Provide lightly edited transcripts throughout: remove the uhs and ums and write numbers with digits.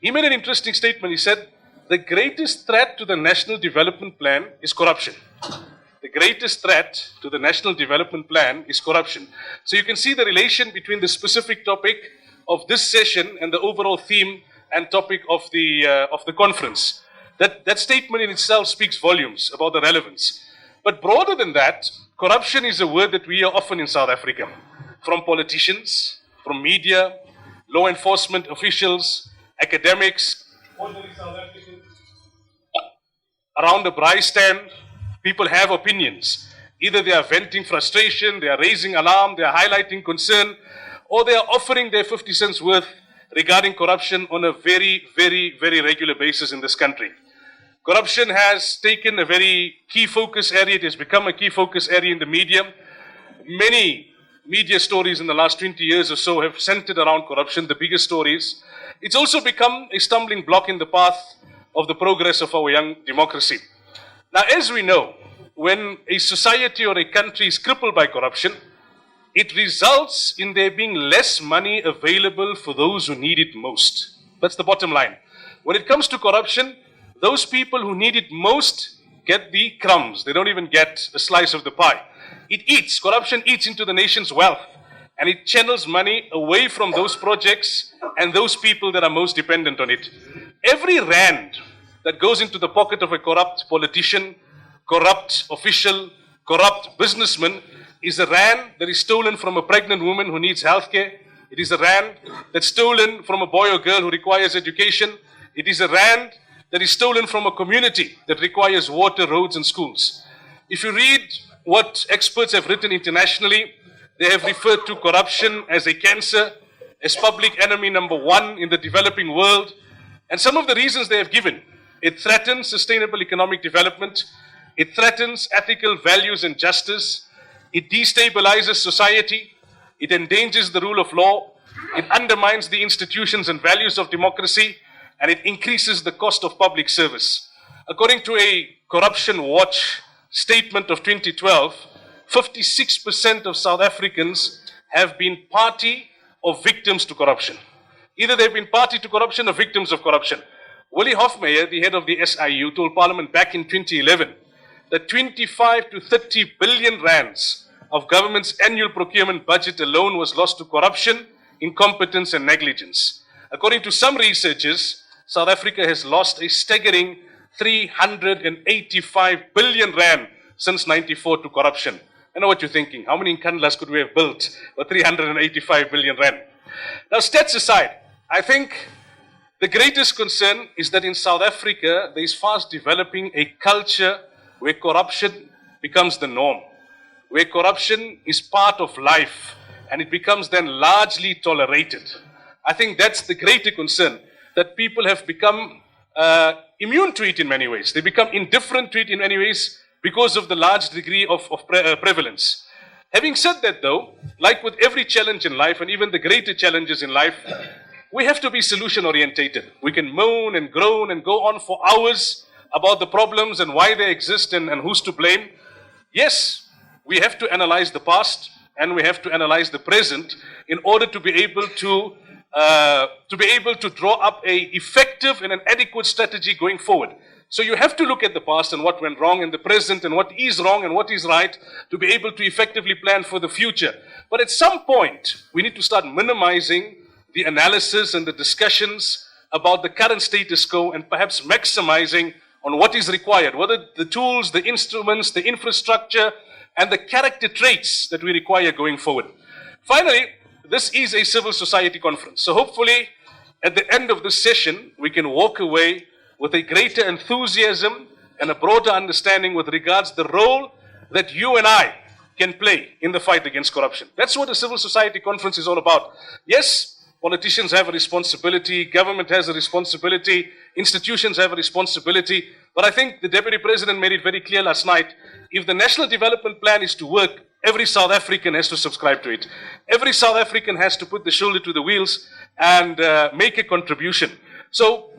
He made an interesting statement. He said, the greatest threat to the National Development Plan is corruption. The greatest threat to the National Development Plan is corruption. So you can see the relation between the specific topic of this session and the overall theme and topic of the conference. That statement in itself speaks volumes about the relevance. But broader than that, corruption is a word that we hear often in South Africa, from politicians, from media, law enforcement officials, academics, ordinary South Africans. Around the braai stand, people have opinions. Either they are venting frustration, they are raising alarm, they are highlighting concern, or they are offering their 50 cents worth regarding corruption on a very, very, very regular basis in this country. Corruption has taken a very key focus area. It has become a key focus area in the media. Many media stories in the last 20 years or so have centered around corruption, the biggest stories. It's also become a stumbling block in the path of the progress of our young democracy. Now, as we know, when a society or a country is crippled by corruption, it results in there being less money available for those who need it most. That's the bottom line. When it comes to corruption, those people who need it most get the crumbs. They don't even get a slice of the pie. Corruption eats into the nation's wealth, and it channels money away from those projects and those people that are most dependent on it. Every rand that goes into the pocket of a corrupt politician, corrupt official, corrupt businessman is a rand that is stolen from a pregnant woman who needs healthcare. It is a rand that's stolen from a boy or girl who requires education. It is a rand that is stolen from a community that requires water, roads, and schools. If you read what experts have written internationally, they have referred to corruption as a cancer, as public enemy number one in the developing world. And some of the reasons they have given: it threatens sustainable economic development, it threatens ethical values and justice, it destabilizes society, it endangers the rule of law, it undermines the institutions and values of democracy, and it increases the cost of public service. According to a Corruption Watch statement of 2012, 56% of South Africans have been party or victims to corruption. Either they've been party to corruption or victims of corruption. Willie Hofmeyer, the head of the SIU, told Parliament back in 2011 that 25 to 30 billion rands of government's annual procurement budget alone was lost to corruption, incompetence, and negligence. According to some researchers, South Africa has lost a staggering 385 billion rand since 94 to corruption. I know what you're thinking. How many Nkandlas could we have built for 385 billion rand? Now, stats aside, I think the greatest concern is that in South Africa, there is fast developing a culture where corruption becomes the norm, where corruption is part of life, and it becomes then largely tolerated. I think that's the greater concern, that people have become immune to it in many ways. They become indifferent to it in many ways because of the large degree of prevalence. Having said that, though, like with every challenge in life, and even the greater challenges in life, we have to be solution-orientated. We can moan and groan and go on for hours about the problems and why they exist and who's to blame. Yes, we have to analyze the past and we have to analyze the present in order to be able to draw up an effective and an adequate strategy going forward. So you have to look at the past and what went wrong, and the present and what is wrong and what is right, to be able to effectively plan for the future. But at some point, we need to start minimizing the analysis and the discussions about the current status quo and perhaps maximizing on what is required, whether the tools, the instruments, the infrastructure, and the character traits that we require going forward. Finally, this is a civil society conference. So hopefully, at the end of this session, we can walk away with a greater enthusiasm and a broader understanding with regards to the role that you and I can play in the fight against corruption. That's what a civil society conference is all about. Yes, politicians have a responsibility, government has a responsibility, institutions have a responsibility, but I think the Deputy President made it very clear last night, if the National Development Plan is to work, every South African has to subscribe to it. Every South African has to put the shoulder to the wheels and make a contribution. So,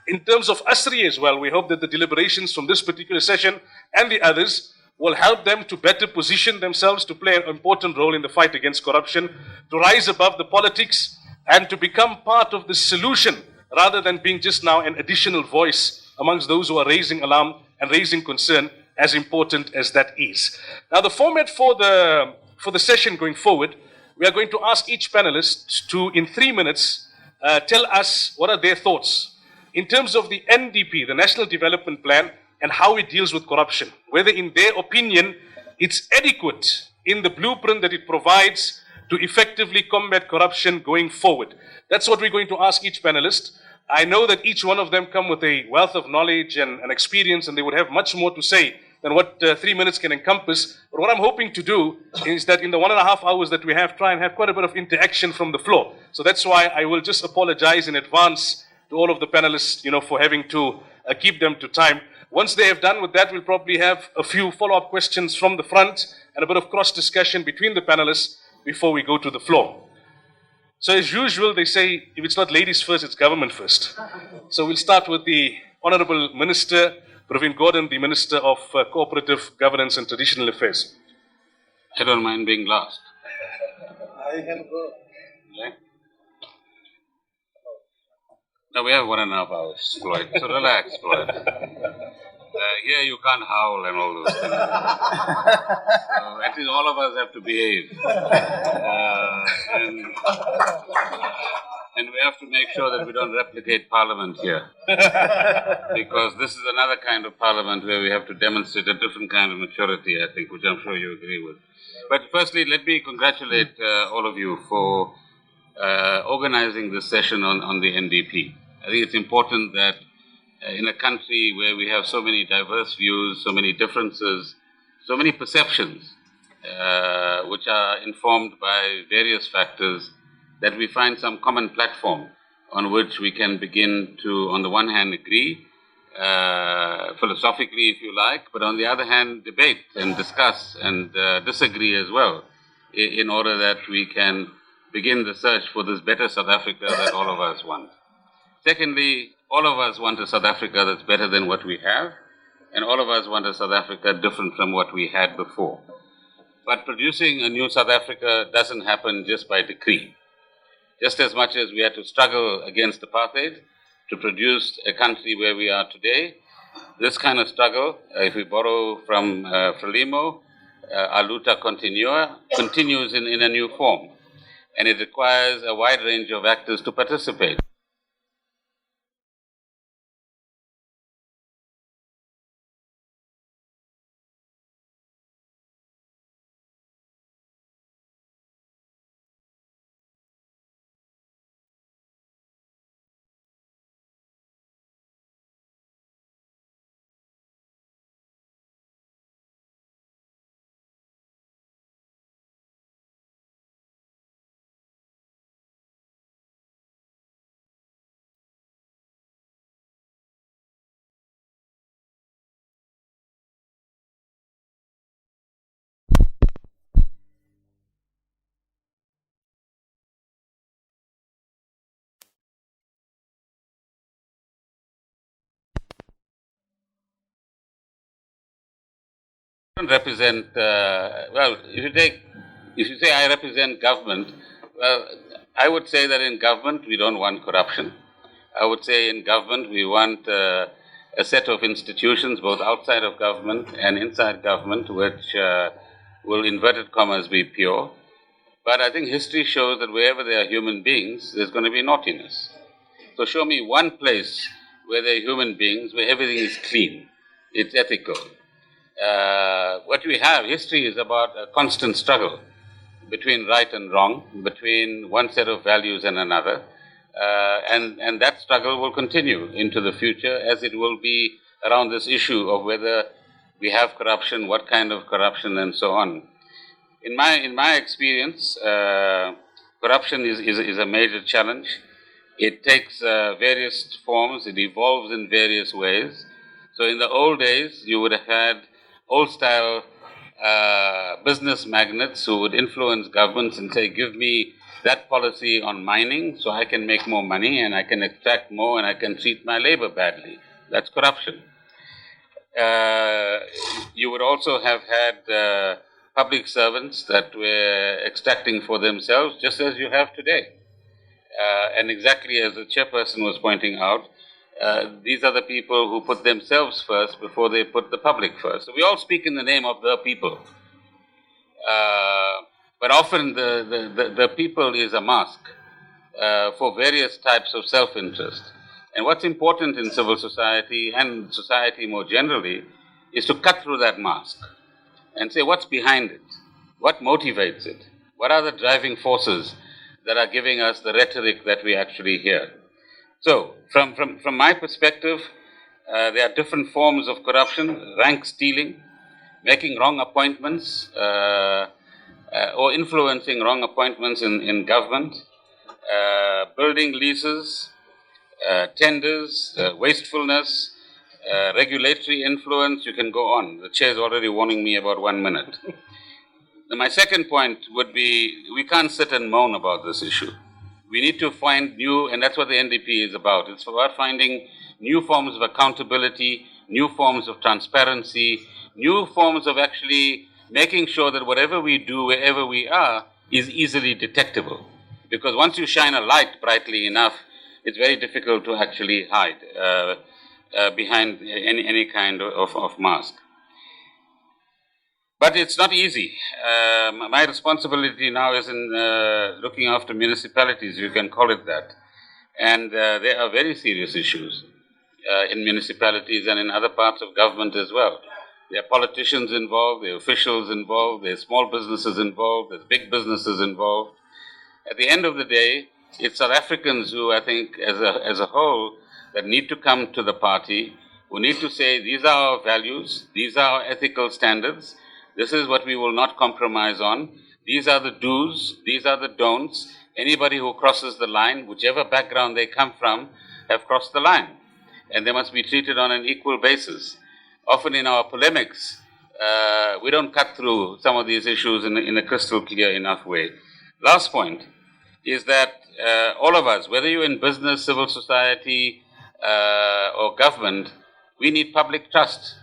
in terms of ASRI as well, we hope that the deliberations from this particular session and the others will help them to better position themselves to play an important role in the fight against corruption, to rise above the politics, and to become part of the solution rather than being just now an additional voice amongst those who are raising alarm and raising concern, as important as that is. Now, the format for the session going forward, we are going to ask each panelist to, in 3 minutes, tell us what are their thoughts in terms of the NDP, the National Development Plan, and how it deals with corruption. Whether, in their opinion, it's adequate in the blueprint that it provides to effectively combat corruption going forward. That's what we're going to ask each panelist. I know that each one of them come with a wealth of knowledge and experience, and they would have much more to say than what 3 minutes can encompass. But what I'm hoping to do is that in the 1.5 hours that we have, try and have quite a bit of interaction from the floor. So that's why I will just apologize in advance to all of the panelists, for having to keep them to time. Once they have done with that, we'll probably have a few follow-up questions from the front and a bit of cross-discussion between the panelists before we go to the floor. So as usual, they say, if it's not ladies first, it's government first. So we'll start with the Honorable Minister, Pravin Gordhan, the Minister of Cooperative Governance and Traditional Affairs. I don't mind being last. I can go. Yeah. No, we have 1.5 hours, Floyd. So relax, Floyd. Here you can't howl and all those things. At least all of us have to behave. And we have to make sure that we don't replicate Parliament here. Because this is another kind of Parliament where we have to demonstrate a different kind of maturity, I think, which I'm sure you agree with. But firstly, let me congratulate all of you for organizing this session on the NDP. I think it's important that in a country where we have so many diverse views, so many differences, so many perceptions, which are informed by various factors, that we find some common platform on which we can begin to, on the one hand, agree, philosophically, if you like, but on the other hand, debate and discuss and disagree as well, in order that we can begin the search for this better South Africa that all of us want. Secondly, all of us want a South Africa that's better than what we have, and all of us want a South Africa different from what we had before. But producing a new South Africa doesn't happen just by decree. Just as much as we had to struggle against apartheid to produce a country where we are today, this kind of struggle, if we borrow from Frelimo, a luta continua, continues in a new form. And it requires a wide range of actors to participate. Represent, if you say I represent government, well, I would say that in government we don't want corruption. I would say in government we want a set of institutions, both outside of government and inside government, which will, inverted commas, be pure. But I think history shows that wherever there are human beings, there's going to be naughtiness. So show me one place where there are human beings, where everything is clean, it's ethical. What we have, history is about a constant struggle between right and wrong, between one set of values and another. And that struggle will continue into the future, as it will be around this issue of whether we have corruption, what kind of corruption, and so on. In my experience, corruption is a major challenge. It takes various forms, it evolves in various ways. So in the old days, you would have had old-style business magnates who would influence governments and say, give me that policy on mining so I can make more money and I can extract more and I can treat my labor badly. That's corruption. You would also have had public servants that were extracting for themselves, just as you have today. And exactly as the chairperson was pointing out, these are the people who put themselves first before they put the public first. So we all speak in the name of the people. But often the people is a mask for various types of self-interest. And what's important in civil society and society more generally is to cut through that mask and say what's behind it, what motivates it, what are the driving forces that are giving us the rhetoric that we actually hear. So, from my perspective, there are different forms of corruption: rank stealing, making wrong appointments, or influencing wrong appointments in government, building leases, tenders, wastefulness, regulatory influence. You can go on. The chair is already warning me about 1 minute. My second point would be, we can't sit and moan about this issue. We need to find new, and that's what the NDP is about. It's about finding new forms of accountability, new forms of transparency, new forms of actually making sure that whatever we do, wherever we are, is easily detectable. Because once you shine a light brightly enough, it's very difficult to actually hide behind any kind of mask. But it's not easy. My responsibility now is in looking after municipalities, you can call it that. And there are very serious issues in municipalities and in other parts of government as well. There are politicians involved, there are officials involved, there are small businesses involved, there's big businesses involved. At the end of the day, it's South Africans who, I think, as a whole, that need to come to the party, who need to say, these are our values, these are our ethical standards, this is what we will not compromise on, these are the do's, these are the don'ts. Anybody who crosses the line, whichever background they come from, have crossed the line. And they must be treated on an equal basis. Often in our polemics, we don't cut through some of these issues in a crystal clear enough way. Last point is that all of us, whether you're in business, civil society, or government, we need public trust.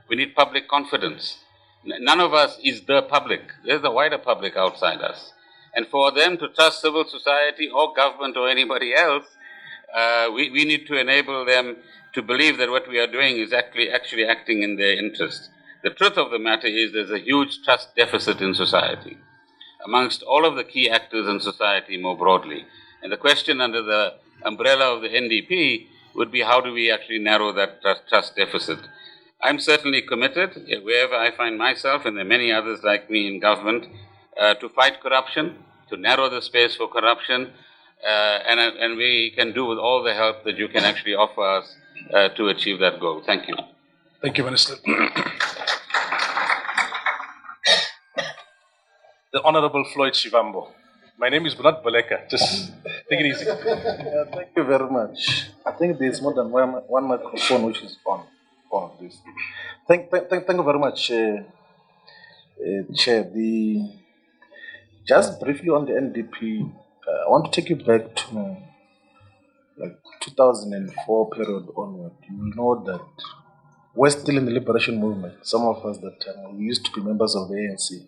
We need public confidence. None of us is the public. There's a wider public outside us. And for them to trust civil society or government or anybody else, we need to enable them to believe that what we are doing is actually acting in their interest. The truth of the matter is there's a huge trust deficit in society amongst all of the key actors in society more broadly. And the question under the umbrella of the NDP would be, how do we actually narrow that trust deficit? I'm certainly committed, wherever I find myself, and there are many others like me in government, to fight corruption, to narrow the space for corruption, and we can do with all the help that you can actually offer us to achieve that goal. Thank you. Thank you, Minister. The Honorable Floyd Shivambo. My name is Bunat Baleka. Just take it easy. Thank you very much. I think there's more than one microphone which is on this. Thank you very much, Chair. Just briefly on the NDP, I want to take you back to like 2004 period onward. You will know that we're still in the liberation movement. Some of us that we used to be members of the ANC.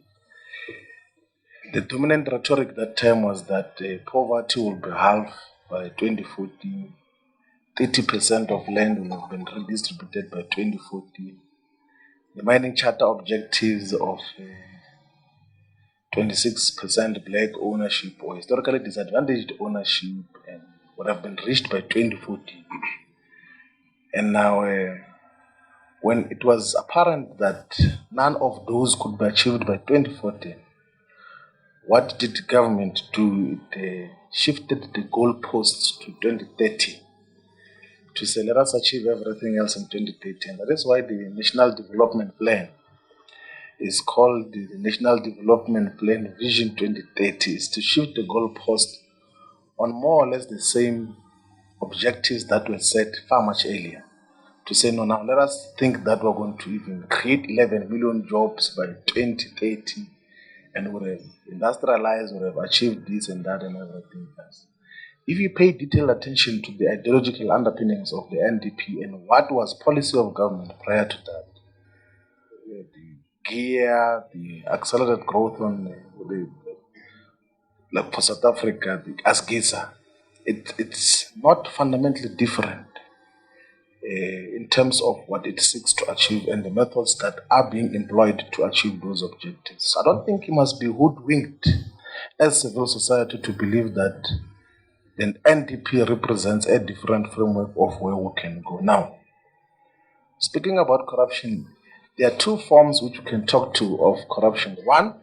The dominant rhetoric that time was that poverty will be halved by 2014. 30% of land will have been redistributed by 2014. The mining charter objectives of 26% black ownership or historically disadvantaged ownership would have been reached by 2014. And now, when it was apparent that none of those could be achieved by 2014, what did the government do? It shifted the goalposts to 2030 to say, let us achieve everything else in 2030. And that is why the National Development Plan is called the National Development Plan Vision 2030, is to shift the goalpost on more or less the same objectives that were set far much earlier. To say, no, now let us think that we're going to even create 11 million jobs by 2030 and would have industrialized, would have achieved this and that and everything else. If you pay detailed attention to the ideological underpinnings of the NDP and what was policy of government prior to that, the gear, the accelerated growth on like for South Africa, the ASGISA, it's not fundamentally different in terms of what it seeks to achieve and the methods that are being employed to achieve those objectives. I don't think it must be hoodwinked as civil society to believe that the NDP represents a different framework of where we can go. Now, speaking about corruption, there are two forms which we can talk to of corruption. One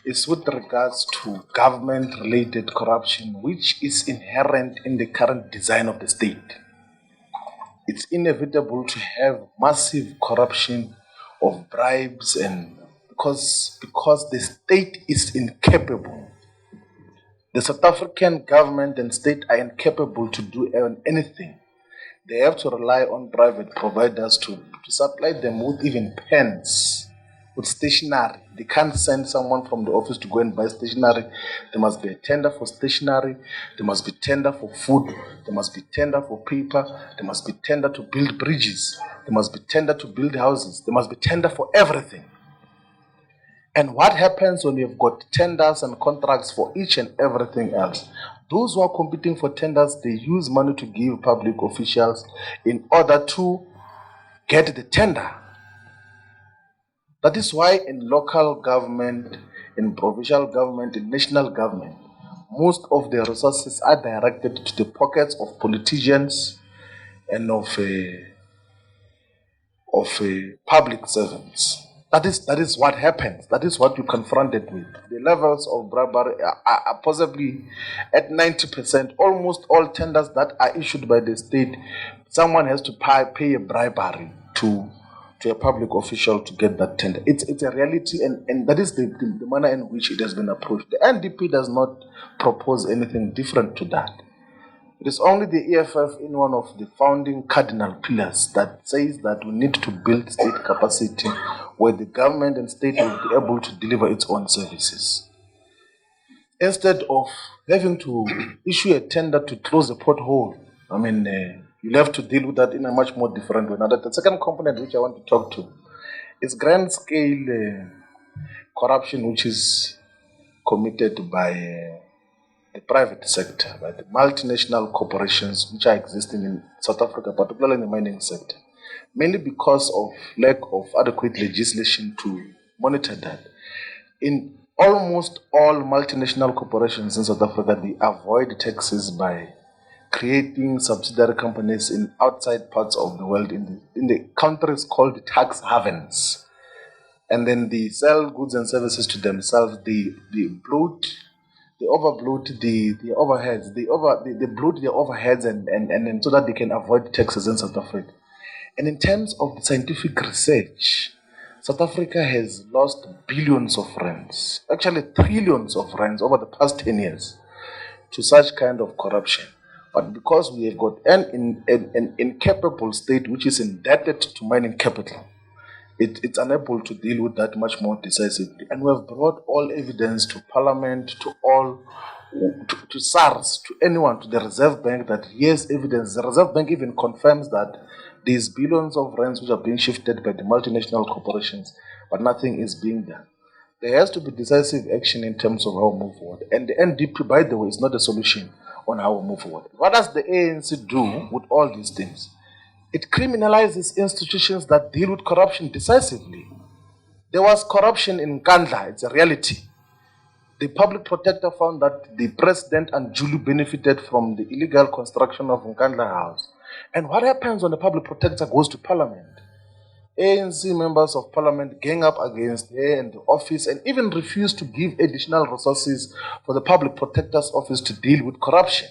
is with regards to government-related corruption, which is inherent in the current design of the state. It's inevitable to have massive corruption of bribes, and because the state is incapable. The South African government and state are incapable to do anything. They have to rely on private providers to supply them with even pens, with stationery. They can't send someone from the office to go and buy stationery. There must be a tender for stationery. There must be tender for food. There must be tender for paper. There must be tender to build bridges. There must be tender to build houses. There must be tender for everything. And what happens when you've got tenders and contracts for each and everything else? Those who are competing for tenders, they use money to give public officials in order to get the tender. That is why in local government, in provincial government, in national government, most of the resources are directed to the pockets of politicians and of public servants. That is what happens. That is what you're confronted with. The levels of bribery are possibly at 90%. Almost all tenders that are issued by the state, someone has to pay a bribery to a public official to get that tender. It's a reality, and that is the manner in which it has been approached. The NDP does not propose anything different to that. It is only the EFF in one of the founding cardinal pillars that says that we need to build state capacity where the government and state will be able to deliver its own services. Instead of having to issue a tender to close a pothole, you'll have to deal with that in a much more different way. Now, the second component which I want to talk to is grand-scale corruption, which is committed by the private sector, by the multinational corporations which are existing in South Africa, particularly in the mining sector, mainly because of lack of adequate legislation to monitor that. In almost all multinational corporations in South Africa, they avoid taxes by creating subsidiary companies in outside parts of the world, in the countries called tax havens. And then they sell goods and services to themselves. They overbloat the overheads. They bloat their overheads and so that they can avoid taxes in South Africa. And in terms of scientific research, South Africa has lost billions of rands, actually trillions of rands over the past 10 years to such kind of corruption. But because we have got an incapable state which is indebted to mining capital, it's unable to deal with that much more decisively. And we have brought all evidence to Parliament, to SARS, to anyone, to the Reserve Bank, that yes, evidence. The Reserve Bank even confirms that these billions of rands which are being shifted by the multinational corporations, but nothing is being done. There has to be decisive action in terms of how we move forward. And the NDP, by the way, is not a solution on how we move forward. What does the ANC do with all these things? It criminalizes institutions that deal with corruption decisively. There was corruption in Nkandla, it's a reality. The public protector found that the president unduly benefited from the illegal construction of Nkandla House. And what happens when the public protector goes to Parliament? ANC members of Parliament gang up against her and the office and even refuse to give additional resources for the public protector's office to deal with corruption.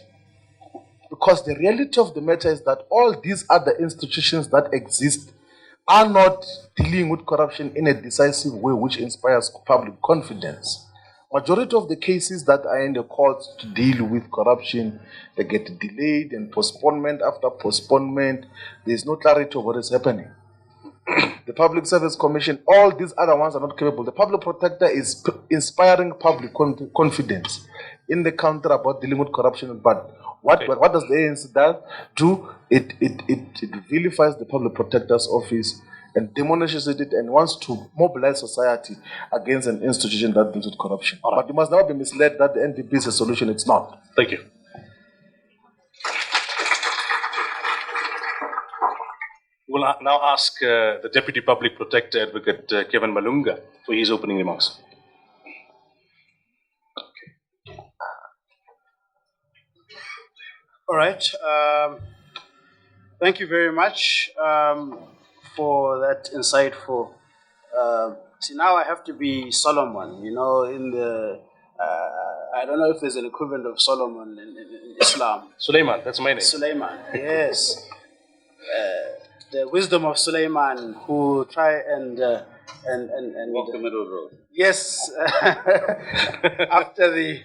Because the reality of the matter is that all these other institutions that exist are not dealing with corruption in a decisive way which inspires public confidence. Majority of the cases that are in the courts to deal with corruption, they get delayed and postponement after postponement. There is no clarity of what is happening. The Public Service Commission, all these other ones are not capable. The public protector is inspiring public confidence in the country about dealing with corruption. But what does the ANC do? It vilifies the public protector's office and demolishes it and wants to mobilize society against an institution that deals with corruption. But you must never be misled that the NDP is a solution. It's not. Thank you. We'll now ask the Deputy Public Protector, Advocate Kevin Malunga, for his opening remarks. All right. Thank you very much for that insightful. See, now I have to be Solomon. You know, in the I don't know if there's an equivalent of Solomon in Islam. Sulaiman, that's my name. Sulaiman, yes. The wisdom of Sulaiman, who try and Walk the middle road. yes, after the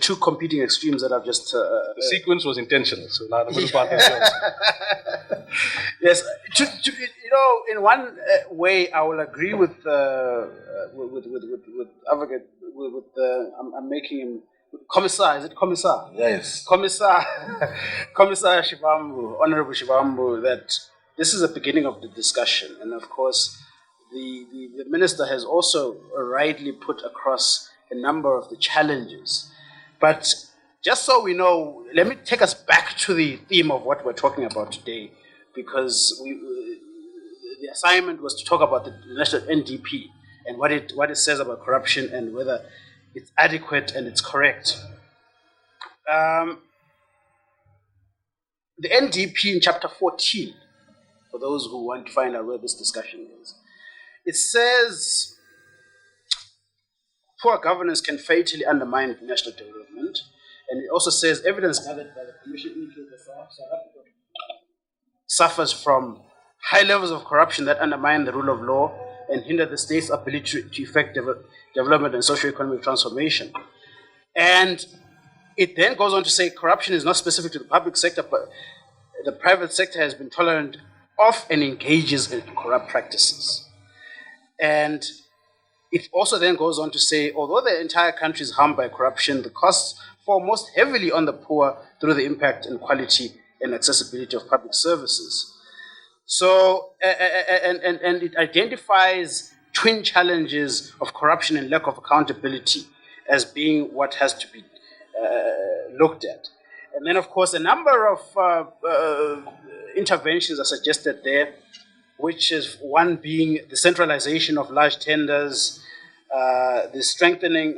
two competing extremes that I've just The sequence was intentional, so now the middle part is yours. yes, you know, in one way, I will agree with Advocate. I'm making him Commissar. Is it Commissar? Yes. Commissar Shivambu, Honorable Shivambu, that this is the beginning of the discussion, and of course, the minister has also rightly put across a number of the challenges. But just so we know, let me take us back to the theme of what we're talking about today, because the assignment was to talk about the national NDP and what it says about corruption and whether it's adequate and it's correct. The NDP in chapter 14, for those who want to find out where this discussion is, it says poor governance can fatally undermine national development. And it also says evidence gathered by the Commission indicates that South Africa suffers from high levels of corruption that undermine the rule of law and hinder the state's ability to effect development and socio-economic transformation. And it then goes on to say corruption is not specific to the public sector, but the private sector has been tolerant of and engages in corrupt practices. And it also then goes on to say, although the entire country is harmed by corruption, the costs fall most heavily on the poor through the impact and quality and accessibility of public services. So, and it identifies twin challenges of corruption and lack of accountability as being what has to be looked at. And then, of course, a number of interventions are suggested there, which is one being the centralization of large tenders, the strengthening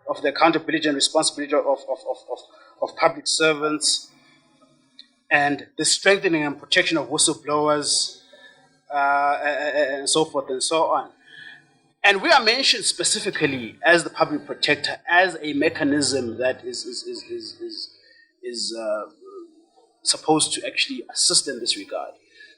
of the accountability and responsibility of public servants, and the strengthening and protection of whistleblowers, and so forth and so on. And we are mentioned specifically as the public protector as a mechanism that is supposed to actually assist in this regard.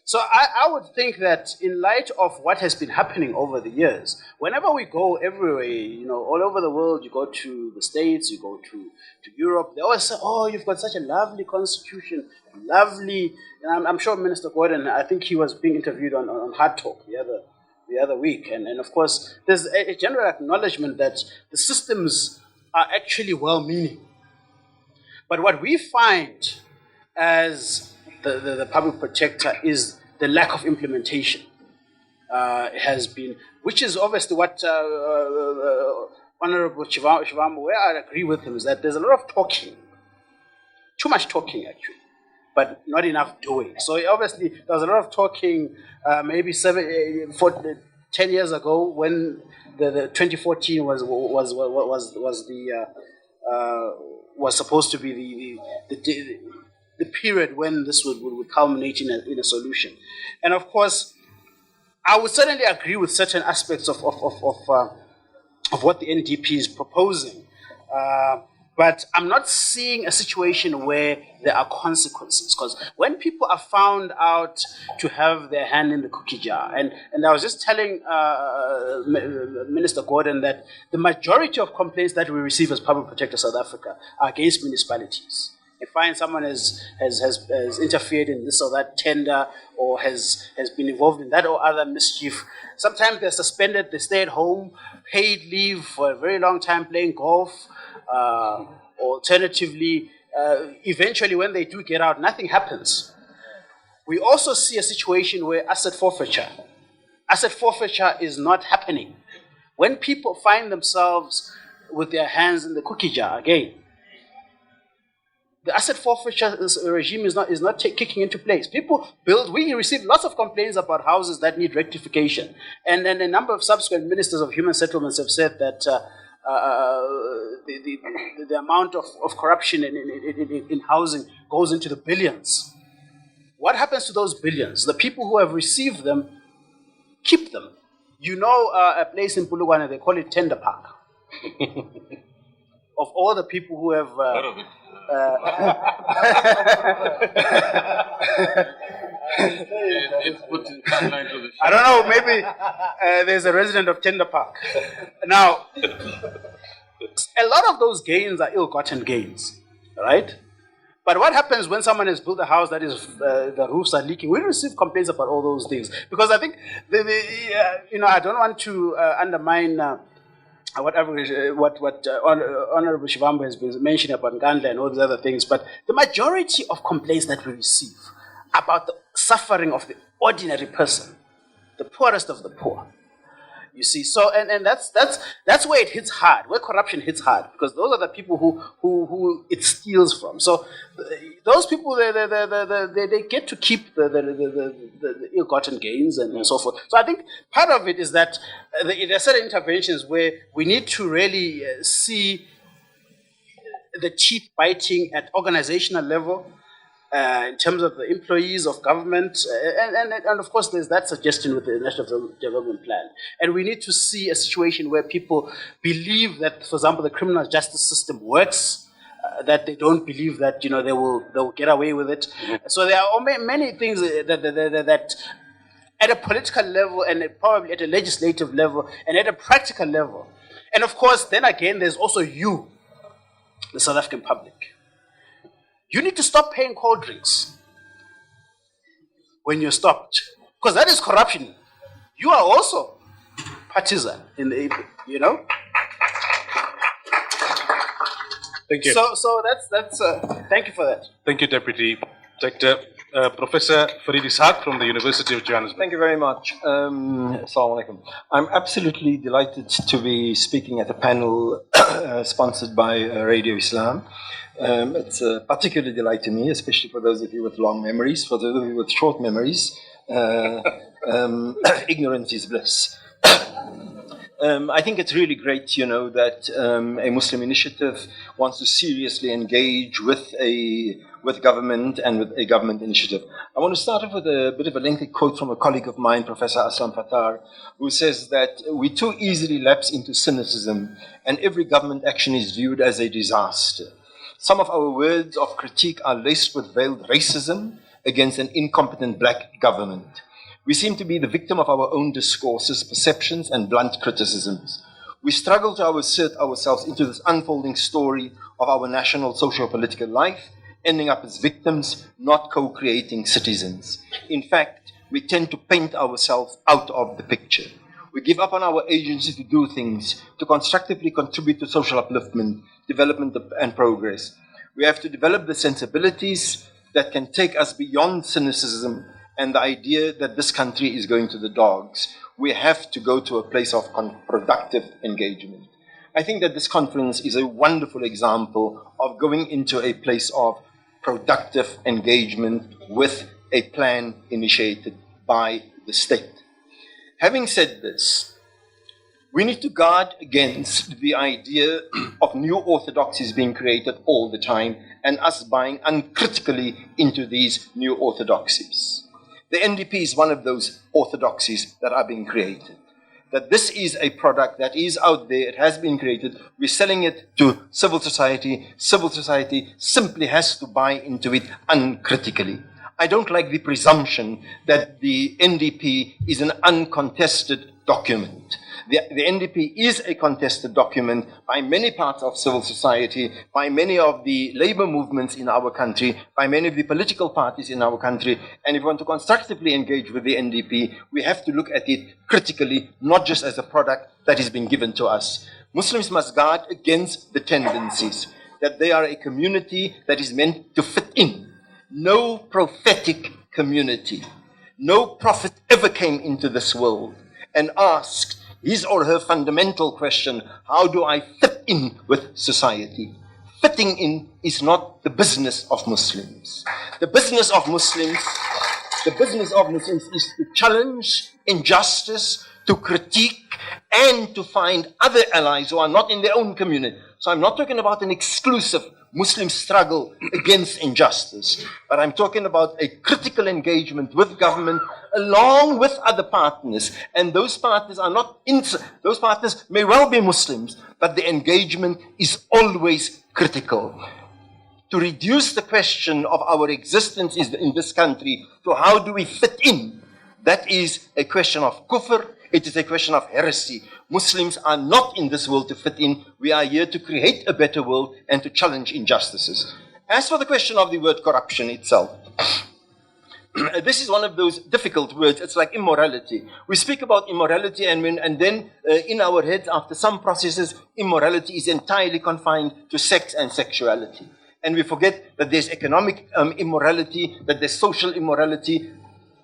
So I would think that in light of what has been happening over the years, whenever we go everywhere, you know, all over the world, you go to the States, you go to Europe, they always say, oh, you've got such a lovely constitution, lovely, and I'm sure Minister Gordon, I think he was being interviewed on Hard Talk the other week, and of course, there's a general acknowledgement that the systems are actually well-meaning. But what we find as the public protector is the lack of implementation. Has been, which is obviously what Honorable Shivambu, where I agree with him, is that there's a lot of talking, too much talking actually, but not enough doing. So obviously there was a lot of talking maybe 10 years ago when the 2014 was supposed to be the period when this would culminate in a solution. And of course, I would certainly agree with certain aspects of what the NDP is proposing. But I'm not seeing a situation where there are consequences. Because when people are found out to have their hand in the cookie jar, and I was just telling Minister Gordon that the majority of complaints that we receive as Public Protector South Africa are against municipalities. You find someone has interfered in this or that tender, or has been involved in that or other mischief. Sometimes they're suspended, they stay at home, paid leave for a very long time playing golf. Alternatively, eventually when they do get out, nothing happens. We also see a situation where asset forfeiture is not happening. When people find themselves with their hands in the cookie jar again, the asset forfeiture regime is not kicking into place. People build. We receive lots of complaints about houses that need rectification, and a number of subsequent ministers of human settlements have said that the amount of corruption in housing goes into the billions. What happens to those billions? The people who have received them keep them. You know, a place in Polokwane, they call it Tender Park. Of all the people who have It's put in timeline to the I don't know, maybe there's a resident of Tender Park. Now, a lot of those gains are ill-gotten gains, right? But what happens when someone has built a house that is the roofs are leaking? We receive complaints about all those things because I think I don't want to undermine what Honorable Shivambu has been mentioning about Nkandla and all these other things. But the majority of complaints that we receive about the suffering of the ordinary person, the poorest of the poor. You see, so and that's where it hits hard, where corruption hits hard, because those are the people who it steals from. So those people they get to keep the ill-gotten gains and so forth. So I think part of it is that there are certain interventions where we need to really see the teeth biting at organizational level. In terms of the employees of government, and of course there's that suggestion with the National Development Plan. And we need to see a situation where people believe that, for example, the criminal justice system works, that they don't believe that they will get away with it. So there are many things that at a political level and probably at a legislative level and at a practical level. And of course, then again, there's also you, the South African public. You need to stop paying cold drinks when you're stopped, because that is corruption. You are also partisan in the, Thank you. So that's thank you for that. Thank you, Deputy Director. Professor Farid Ishaq from the University of Johannesburg. Thank you very much. Assalamu alaikum. I'm absolutely delighted to be speaking at a panel sponsored by Radio Islam. It's a particular delight to me, especially for those of you with long memories. For those of you with short memories, ignorance is bliss. I think it's really great, that a Muslim initiative wants to seriously engage with government and with a government initiative. I want to start off with a bit of a lengthy quote from a colleague of mine, Professor Aslam Fattar, who says that we too easily lapse into cynicism and every government action is viewed as a disaster. Some of our words of critique are laced with veiled racism against an incompetent black government. We seem to be the victim of our own discourses, perceptions, and blunt criticisms. We struggle to assert ourselves into this unfolding story of our national socio-political life, ending up as victims, not co-creating citizens. In fact, we tend to paint ourselves out of the picture. We give up on our agency to do things, to constructively contribute to social upliftment, development, and progress. We have to develop the sensibilities that can take us beyond cynicism and the idea that this country is going to the dogs. We have to go to a place of productive engagement. I think that this conference is a wonderful example of going into a place of productive engagement with a plan initiated by the state. Having said this, we need to guard against the idea of new orthodoxies being created all the time and us buying uncritically into these new orthodoxies. The NDP is one of those orthodoxies that are being created. That this is a product that is out there, it has been created, we're selling it to civil society simply has to buy into it uncritically. I don't like the presumption that the NDP is an uncontested document. The NDP is a contested document by many parts of civil society, by many of the labor movements in our country, by many of the political parties in our country. And if we want to constructively engage with the NDP, we have to look at it critically, not just as a product that is being given to us. Muslims must guard against the tendencies that they are a community that is meant to fit in. No prophetic community, no prophet ever came into this world and asked his or her fundamental question, how do I fit in with society? fitting in is not the business of Muslims. The business of Muslims is to challenge injustice, to critique, and to find other allies who are not in their own community. So I'm not talking about an exclusive Muslim struggle against injustice, but I'm talking about a critical engagement with government along with other partners. And those partners are not, those partners may well be Muslims, but the engagement is always critical. To reduce the question of our existence in this country to how do we fit in, that is a question of kufr, it is a question of heresy. Muslims are not in this world to fit in. We are here to create a better world and to challenge injustices. As for the question of the word corruption itself, this is one of those difficult words. It's like immorality. We speak about immorality and then in our heads, after some processes, immorality is entirely confined to sex and sexuality. And we forget that there's economic immorality, that there's social immorality.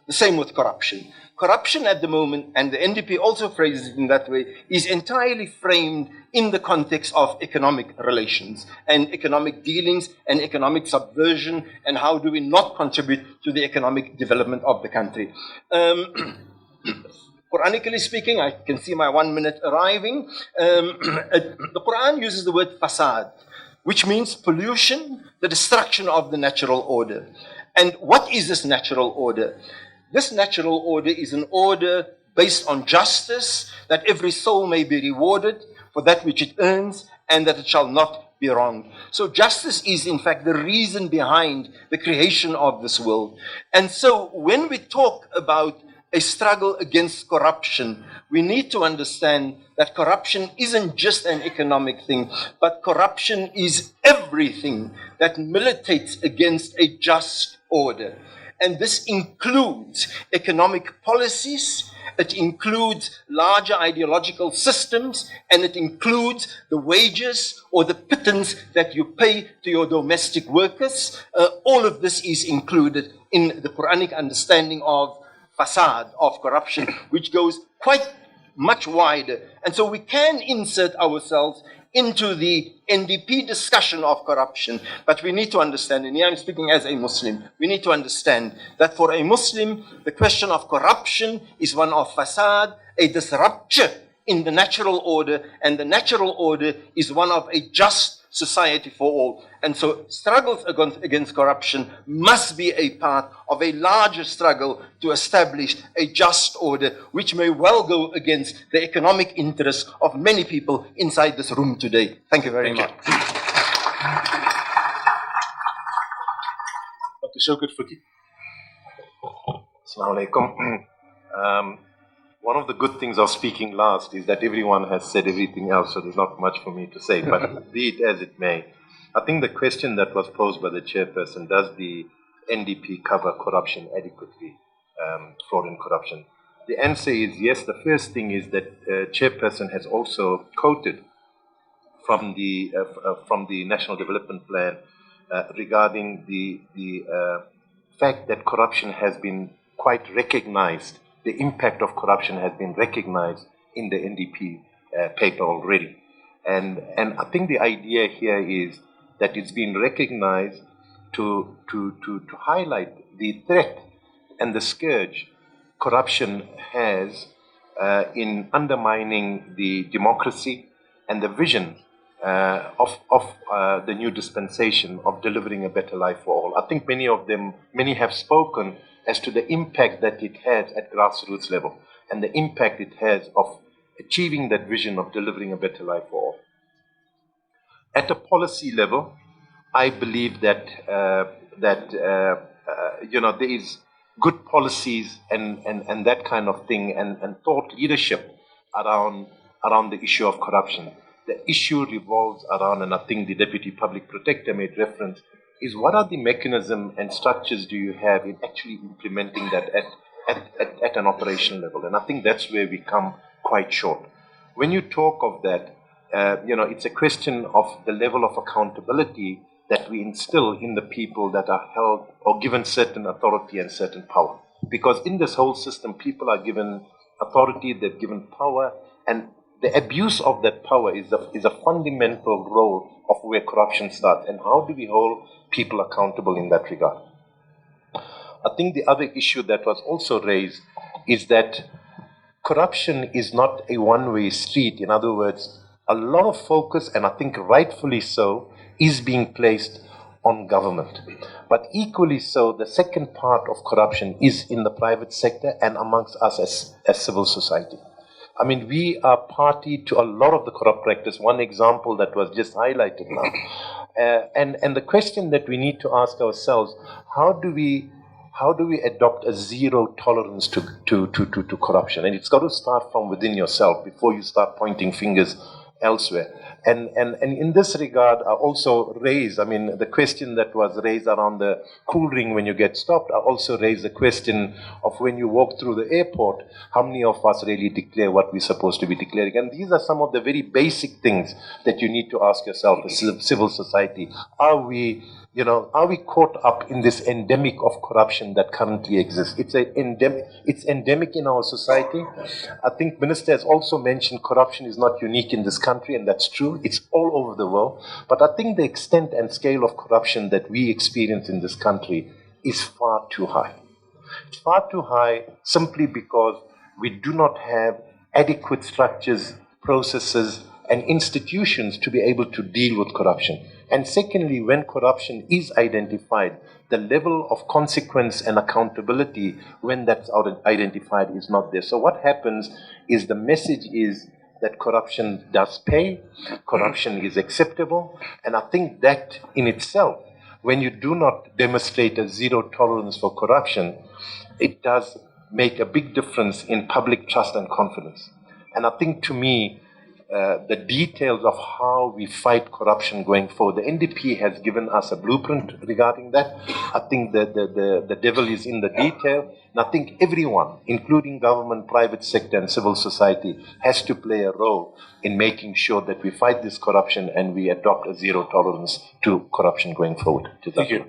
The same with corruption. Corruption at the moment, and the NDP also phrases it in that way, is entirely framed in the context of economic relations and economic dealings and economic subversion, and how do we not contribute to the economic development of the country. Quranically speaking, I can see my 1 minute arriving. The Quran uses the word fasad, which means pollution, the destruction of the natural order. And what is this natural order? This natural order is an order based on justice, that every soul may be rewarded for that which it earns, and that it shall not be wronged. So justice is, in fact, the reason behind the creation of this world. And so when we talk about a struggle against corruption, we need to understand that corruption isn't just an economic thing, but corruption is everything that militates against a just order. And this includes economic policies, it includes larger ideological systems, and it includes the wages or the pittance that you pay to your domestic workers. All of this is included in the Quranic understanding of fasad, of corruption, which goes quite much wider. And so we can insert ourselves into the NDP discussion of corruption, but we need to understand, and here I'm speaking as a Muslim, we need to understand that for a Muslim, the question of corruption is one of fasad, a disruption in the natural order, and the natural order is one of a just society for all. And so struggles against corruption must be a part of a larger struggle to establish a just order, which may well go against the economic interests of many people inside this room today. Thank you very much. Dr. Shaukat Faqih. Assalamu alaikum. One of the good things of speaking last is that everyone has said everything else, so there's not much for me to say, but be it as it may. I think the question that was posed by the chairperson, does the NDP cover corruption adequately, fraud and corruption? The answer is yes. The first thing is that chairperson has also quoted from the National Development Plan regarding the fact that corruption has been quite recognized. The impact of corruption has been recognized in the NDP paper already. And I think the idea here is that it's been recognized to highlight the threat and the scourge corruption has in undermining the democracy and the vision of the new dispensation of delivering a better life for all. I think many have spoken as to the impact that it has at grassroots level and the impact it has of achieving that vision of delivering a better life for all. At a policy level, I believe that there is good policies and that kind of thing and thought leadership around the issue of corruption. The issue revolves around, and I think the Deputy Public Protector made reference, is what are the mechanisms and structures do you have in actually implementing that at an operational level? And I think that's where we come quite short. When you talk of that, it's a question of the level of accountability that we instill in the people that are held or given certain authority and certain power. Because in this whole system, people are given authority, they're given power, and the abuse of that power is a fundamental role of where corruption starts. And how do we hold people accountable in that regard? I think the other issue that was also raised is that corruption is not a one-way street. In other words, a lot of focus, and I think rightfully so, is being placed on government. But equally so, the second part of corruption is in the private sector and amongst us as civil society. I mean, we are party to a lot of the corrupt practice. One example that was just highlighted now. And the question that we need to ask ourselves, how do we adopt a zero tolerance to corruption? And it's got to start from within yourself before you start pointing fingers elsewhere. And in this regard, I also raised, I mean, the question that was raised around the cool ring when you get stopped, I also raised the question of when you walk through the airport, how many of us really declare what we're supposed to be declaring? And these are some of the very basic things that you need to ask yourself as civil society. Are we caught up in this endemic of corruption that currently exists? It's endemic in our society. I think Minister has also mentioned corruption is not unique in this country, and that's true. It's all over the world. But I think the extent and scale of corruption that we experience in this country is far too high. It's far too high simply because we do not have adequate structures, processes, and institutions to be able to deal with corruption. And secondly, when corruption is identified, the level of consequence and accountability when that's identified is not there. So what happens is the message is that corruption does pay, corruption is acceptable, and I think that in itself, when you do not demonstrate a zero tolerance for corruption, it does make a big difference in public trust and confidence. And I think to me, the details of how we fight corruption going forward. The NDP has given us a blueprint regarding that. I think the devil is in the detail. And I think everyone, including government, private sector, and civil society, has to play a role in making sure that we fight this corruption and we adopt a zero tolerance to corruption going forward. Thank you.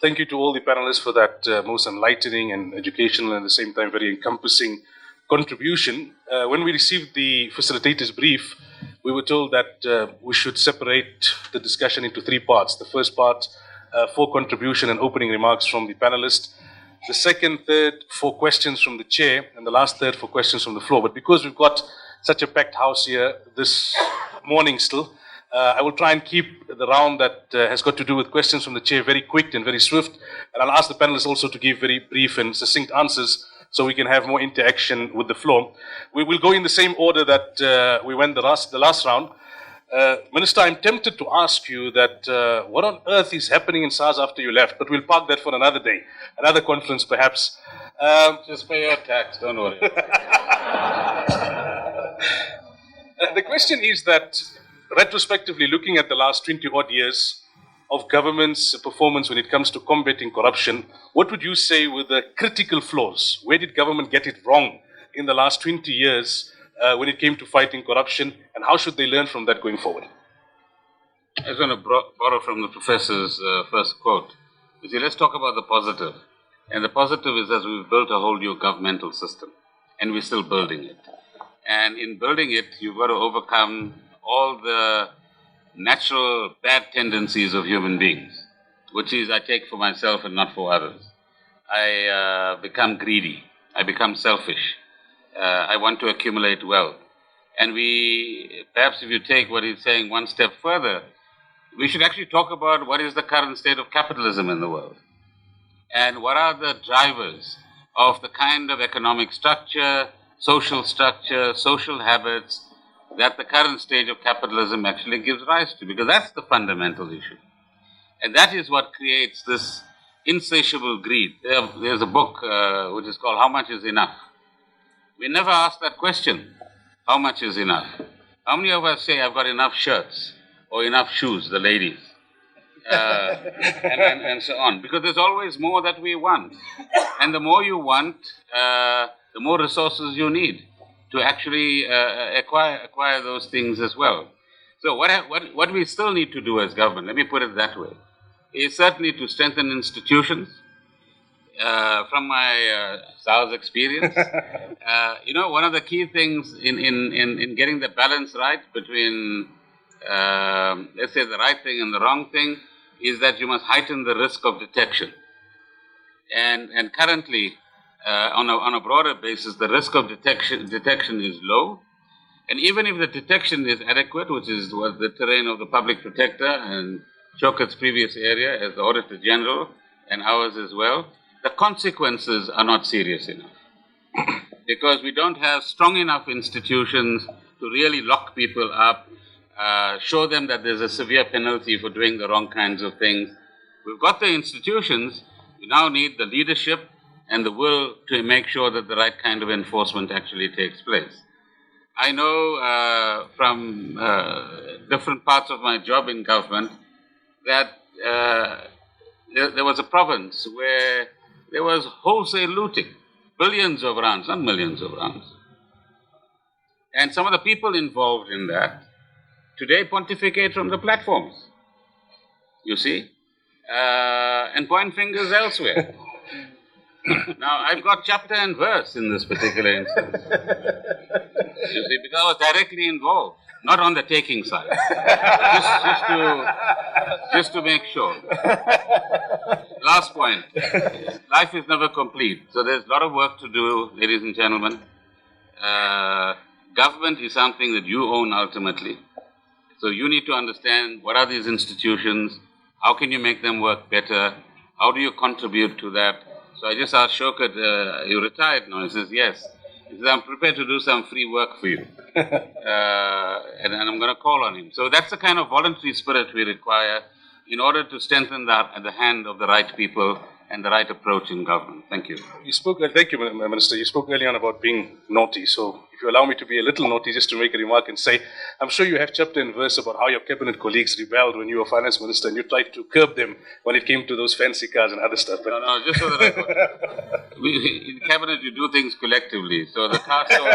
Thank you to all the panelists for that most enlightening and educational and at the same time very encompassing contribution. When we received the facilitator's brief, we were told that we should separate the discussion into three parts. The first part, for contribution and opening remarks from the panelists. The second, third, for questions from the chair. And the last third, for questions from the floor. But because we've got such a packed house here this morning still, I will try and keep the round that has got to do with questions from the chair very quick and very swift. And I'll ask the panelists also to give very brief and succinct answers so we can have more interaction with the floor. We will go in the same order that we went the last round. Minister, I'm tempted to ask you that what on earth is happening in SARS after you left, but we'll park that for another day, another conference perhaps. Just pay your tax, don't worry. The question is that, retrospectively, looking at the last 20-odd years of government's performance when it comes to combating corruption, what would you say were the critical flaws? Where did government get it wrong in the last 20 years when it came to fighting corruption, and how should they learn from that going forward? I was going to borrow from the professor's first quote. You see, let's talk about the positive. And the positive is that we've built a whole new governmental system, and we're still building it. And in building it, you've got to overcome all the natural bad tendencies of human beings, which is I take for myself and not for others. I become greedy. I become selfish. I want to accumulate wealth. And perhaps if you take what he's saying one step further, we should actually talk about what is the current state of capitalism in the world. And what are the drivers of the kind of economic structure, social habits, that the current stage of capitalism actually gives rise to, because that's the fundamental issue. And that is what creates this insatiable greed. There's a book which is called How Much is Enough? We never ask that question, how much is enough? How many of us say, I've got enough shirts or enough shoes, the ladies, and so on? Because there's always more that we want. And the more you want, the more resources you need to actually acquire those things as well. So what we still need to do as government, let me put it that way, is certainly to strengthen institutions. from my Sal's experience, one of the key things in getting the balance right between, let's say, the right thing and the wrong thing is that you must heighten the risk of detection. And currently, on a broader basis, the risk of detection is low. And even if the detection is adequate, which was the terrain of the public protector and Shokat's previous area as the Auditor General and ours as well, the consequences are not serious enough. Because we don't have strong enough institutions to really lock people up, show them that there's a severe penalty for doing the wrong kinds of things. We've got the institutions, we now need the leadership and the will to make sure that the right kind of enforcement actually takes place. I know from different parts of my job in government that there was a province where there was wholesale looting, billions of rands, not millions of rands. And some of the people involved in that today pontificate from the platforms, you see, and point fingers elsewhere. Now, I've got chapter and verse in this particular instance. You see, because I was directly involved, not on the taking side. just to make sure. Last point. Life is never complete. So there's a lot of work to do, ladies and gentlemen. Government is something that you own ultimately. So you need to understand what are these institutions, how can you make them work better, how do you contribute to that. So I just asked Shokat, you retired now? He says, yes. He says, I'm prepared to do some free work for you. And I'm going to call on him. So that's the kind of voluntary spirit we require in order to strengthen the hand of the right people and the right approach in government. Thank you. You spoke, thank you, Minister. You spoke earlier on about being naughty. So if you allow me to be a little naughty, just to make a remark and say, I'm sure you have chapter and verse about how your cabinet colleagues rebelled when you were finance minister and you tried to curb them when it came to those fancy cars and other stuff. But no, just for the record. In cabinet, you do things collectively. So the car story,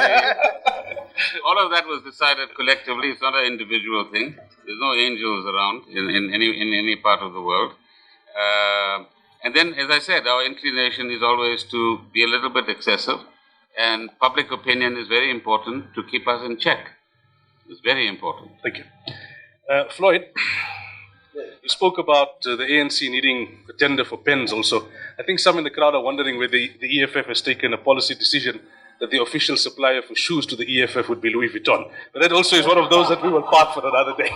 all of that was decided collectively. It's not an individual thing. There's no angels around in any part of the world. And then, as I said, our inclination is always to be a little bit excessive, and public opinion is very important to keep us in check. It's very important. Thank you. Floyd, you spoke about the ANC needing a tender for pens also. I think some in the crowd are wondering whether the EFF has taken a policy decision that the official supplier for shoes to the EFF would be Louis Vuitton. But that also is one of those that we will park for another day.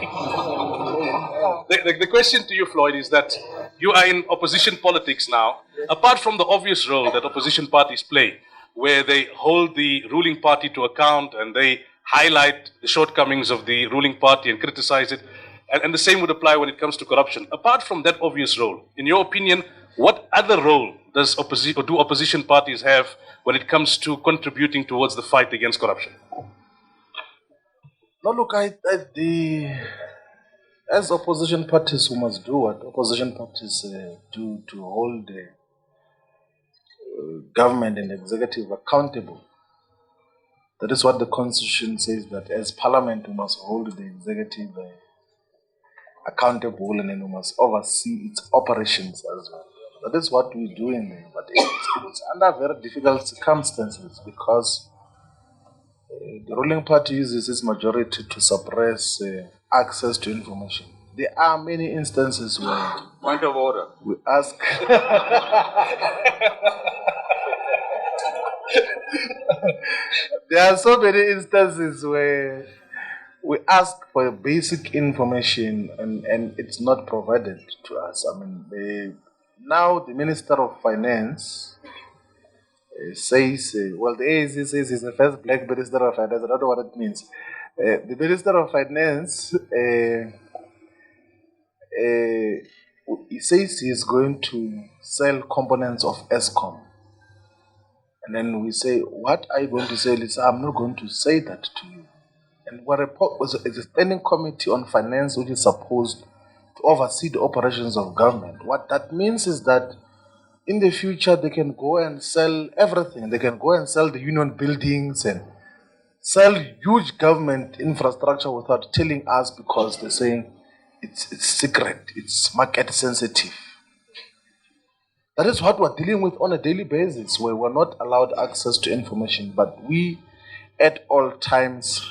The question to you, Floyd, is that you are in opposition politics now. Apart from the obvious role that opposition parties play, where they hold the ruling party to account and they highlight the shortcomings of the ruling party and criticize it, and the same would apply when it comes to corruption. Apart from that obvious role, in your opinion, what other role do opposition parties have when it comes to contributing towards the fight against corruption? No, look, as opposition parties, we must do what opposition parties do to hold the government and executive accountable. That is what the Constitution says, that as Parliament, we must hold the executive accountable, and then we must oversee its operations as well. That is what we do in there, but it's under very difficult circumstances because the ruling party uses its majority to suppress access to information. There are many instances where... Point of order. We ask... There are so many instances where we ask for basic information and it's not provided to us. I mean, now the Minister of Finance says, well, the AAC says he's the first black Minister of Finance. I don't know what it means. The Minister of Finance, he says he's going to sell components of ESCOM. And then we say, what are you going to say? Lisa, I'm not going to say that to you. And what is a standing committee on finance which is supposed to oversee the operations of government. What that means is that in the future they can go and sell everything. They can go and sell the union buildings and sell huge government infrastructure without telling us because they're saying it's secret, it's market sensitive. That is what we're dealing with on a daily basis, where we're not allowed access to information, but we at all times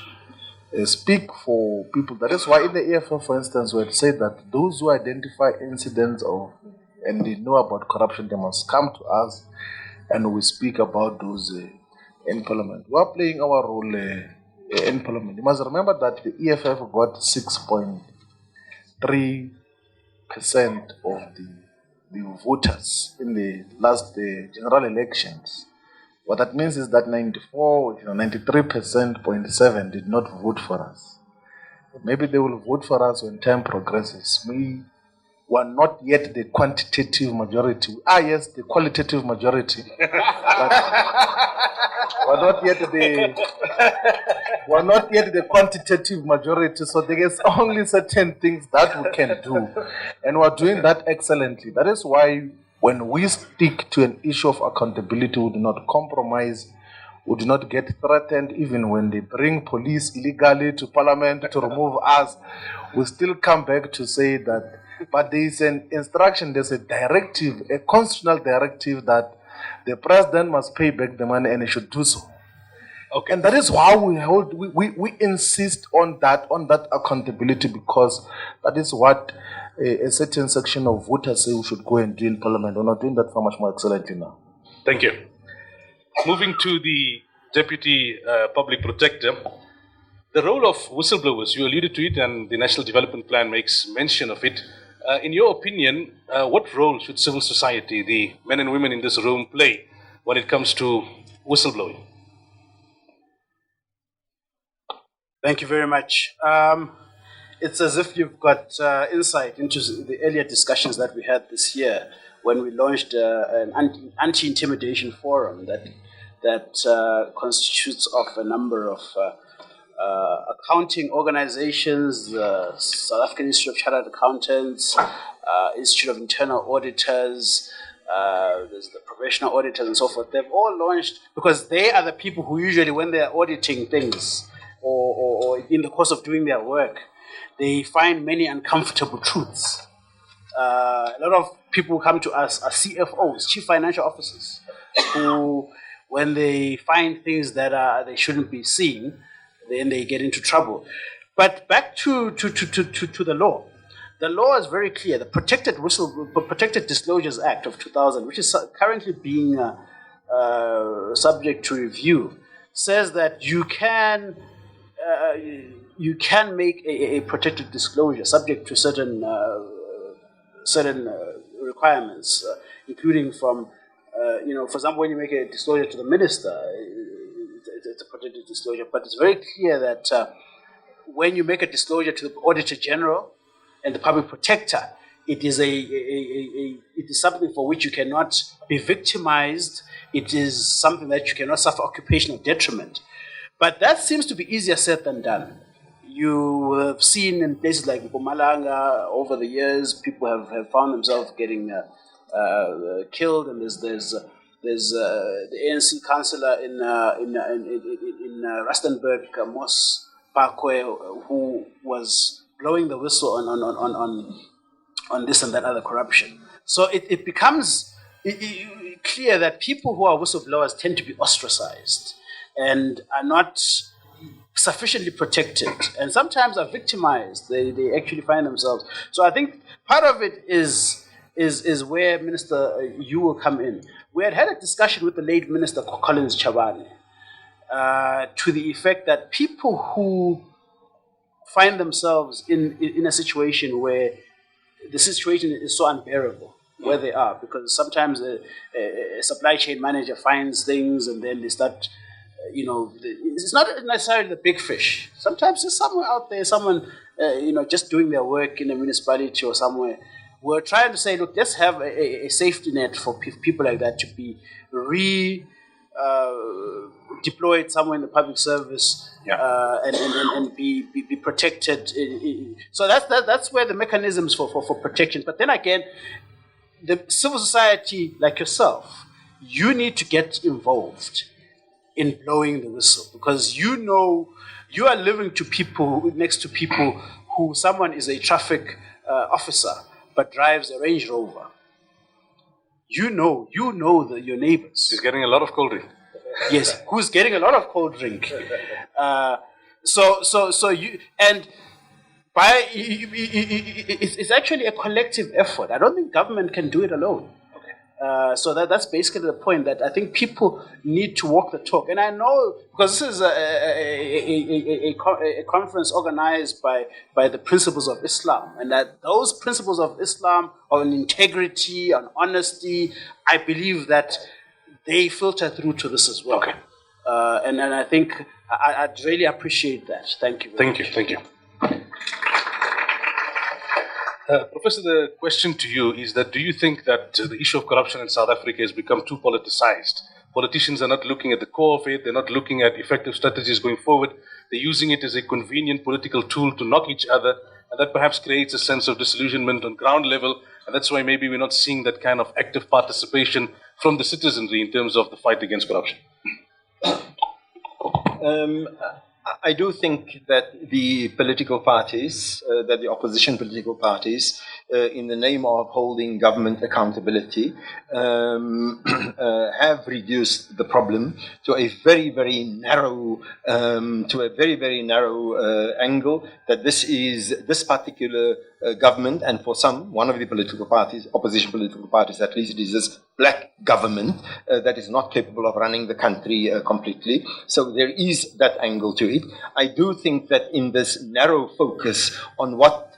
speak for people. That is why in the EFF, for instance, we had said that those who identify incidents of and they know about corruption, they must come to us and we speak about those in Parliament. We are playing our role in Parliament. You must remember that the EFF got 6.3% of the voters in the last general elections. What that means is that 93.7% did not vote for us. Maybe they will vote for us when time progresses. We were not yet the quantitative majority. Yes, the qualitative majority. But we're not yet the quantitative majority. So there is only certain things that we can do. And we're doing that excellently. That is why when we stick to an issue of accountability, we do not compromise. We do not get threatened even when they bring police illegally to Parliament to remove us. We still come back to say that, but there is an instruction, there's a directive, a constitutional directive that the president must pay back the money and he should do so. Okay. And that is why we insist on that accountability, because that is what a certain section of voters say we should go and do in Parliament. We're not doing that far much more excellently now. Thank you. Moving to the Deputy Public Protector, the role of whistleblowers, you alluded to it, and the National Development Plan makes mention of it. In your opinion, what role should civil society, the men and women in this room, play when it comes to whistleblowing? Thank you very much. It's as if you've got insight into the earlier discussions that we had this year when we launched an anti-intimidation forum that constitutes of a number of accounting organizations, South African Institute of Chartered Accountants, Institute of Internal Auditors, there's the professional auditors and so forth. They've all launched, because they are the people who usually, when they're auditing things or in the course of doing their work, they find many uncomfortable truths. A lot of people who come to us are CFOs, Chief Financial Officers, who, when they find things that they shouldn't be seeing, then they get into trouble. But back to the law. The law is very clear. The Protected Disclosures Act of 2000, which is currently being subject to review, says that you can make a protected disclosure subject to certain requirements, including from, for example, when you make a disclosure to the minister, it's a protected disclosure. But it's very clear that when you make a disclosure to the Auditor General and the Public Protector, it is something for which you cannot be victimized. It is something that you cannot suffer occupational detriment. But that seems to be easier said than done. You have seen in places like Mpumalanga over the years, people have found themselves getting killed, and there's the ANC councillor in Rustenburg, Mos Bakwe, who was blowing the whistle on this and that other corruption. So it becomes clear that people who are whistleblowers tend to be ostracized and are not sufficiently protected, and sometimes are victimized. They actually find themselves. So I think part of it is where Minister you will come in. We had a discussion with the late Minister Collins Chabane to the effect that people who find themselves in a situation where the situation is so unbearable where they are, because sometimes a supply chain manager finds things and then they start, it's not necessarily the big fish. Sometimes there's someone out there, someone, just doing their work in a municipality or somewhere. We're trying to say, look, let's have a safety net for people like that to be deployed somewhere in the public service, and be protected. So that's where the mechanisms for protection. But then again, the civil society like yourself, you need to get involved in blowing the whistle, because you are living next to people who someone is a traffic officer but drives a Range Rover. you know your neighbors. He's getting a lot of cold drink. Yes, who's getting a lot of cold drink. So you, and by it's actually a collective effort. I don't think government can do it alone. So that's basically the point, that I think people need to walk the talk. And I know, because this is a conference organized by the principles of Islam, and that those principles of Islam on integrity, on honesty, I believe that they filter through to this as well. Okay. And I think I'd really appreciate that. Thank you. Thank you. Thank you. Professor, the question to you is that, do you think that the issue of corruption in South Africa has become too politicized? Politicians are not looking at the core of it. They're not looking at effective strategies going forward. They're using it as a convenient political tool to knock each other, and that perhaps creates a sense of disillusionment on ground level, and that's why maybe we're not seeing that kind of active participation from the citizenry in terms of the fight against corruption. I do think that the political parties, that the opposition political parties, in the name of holding government accountability, have reduced the problem to a very, very narrow, angle. That this particular government, and for some, one of the political parties, opposition political parties at least, it is this black government that is not capable of running the country completely. So there is that angle to it. I do think that in this narrow focus on what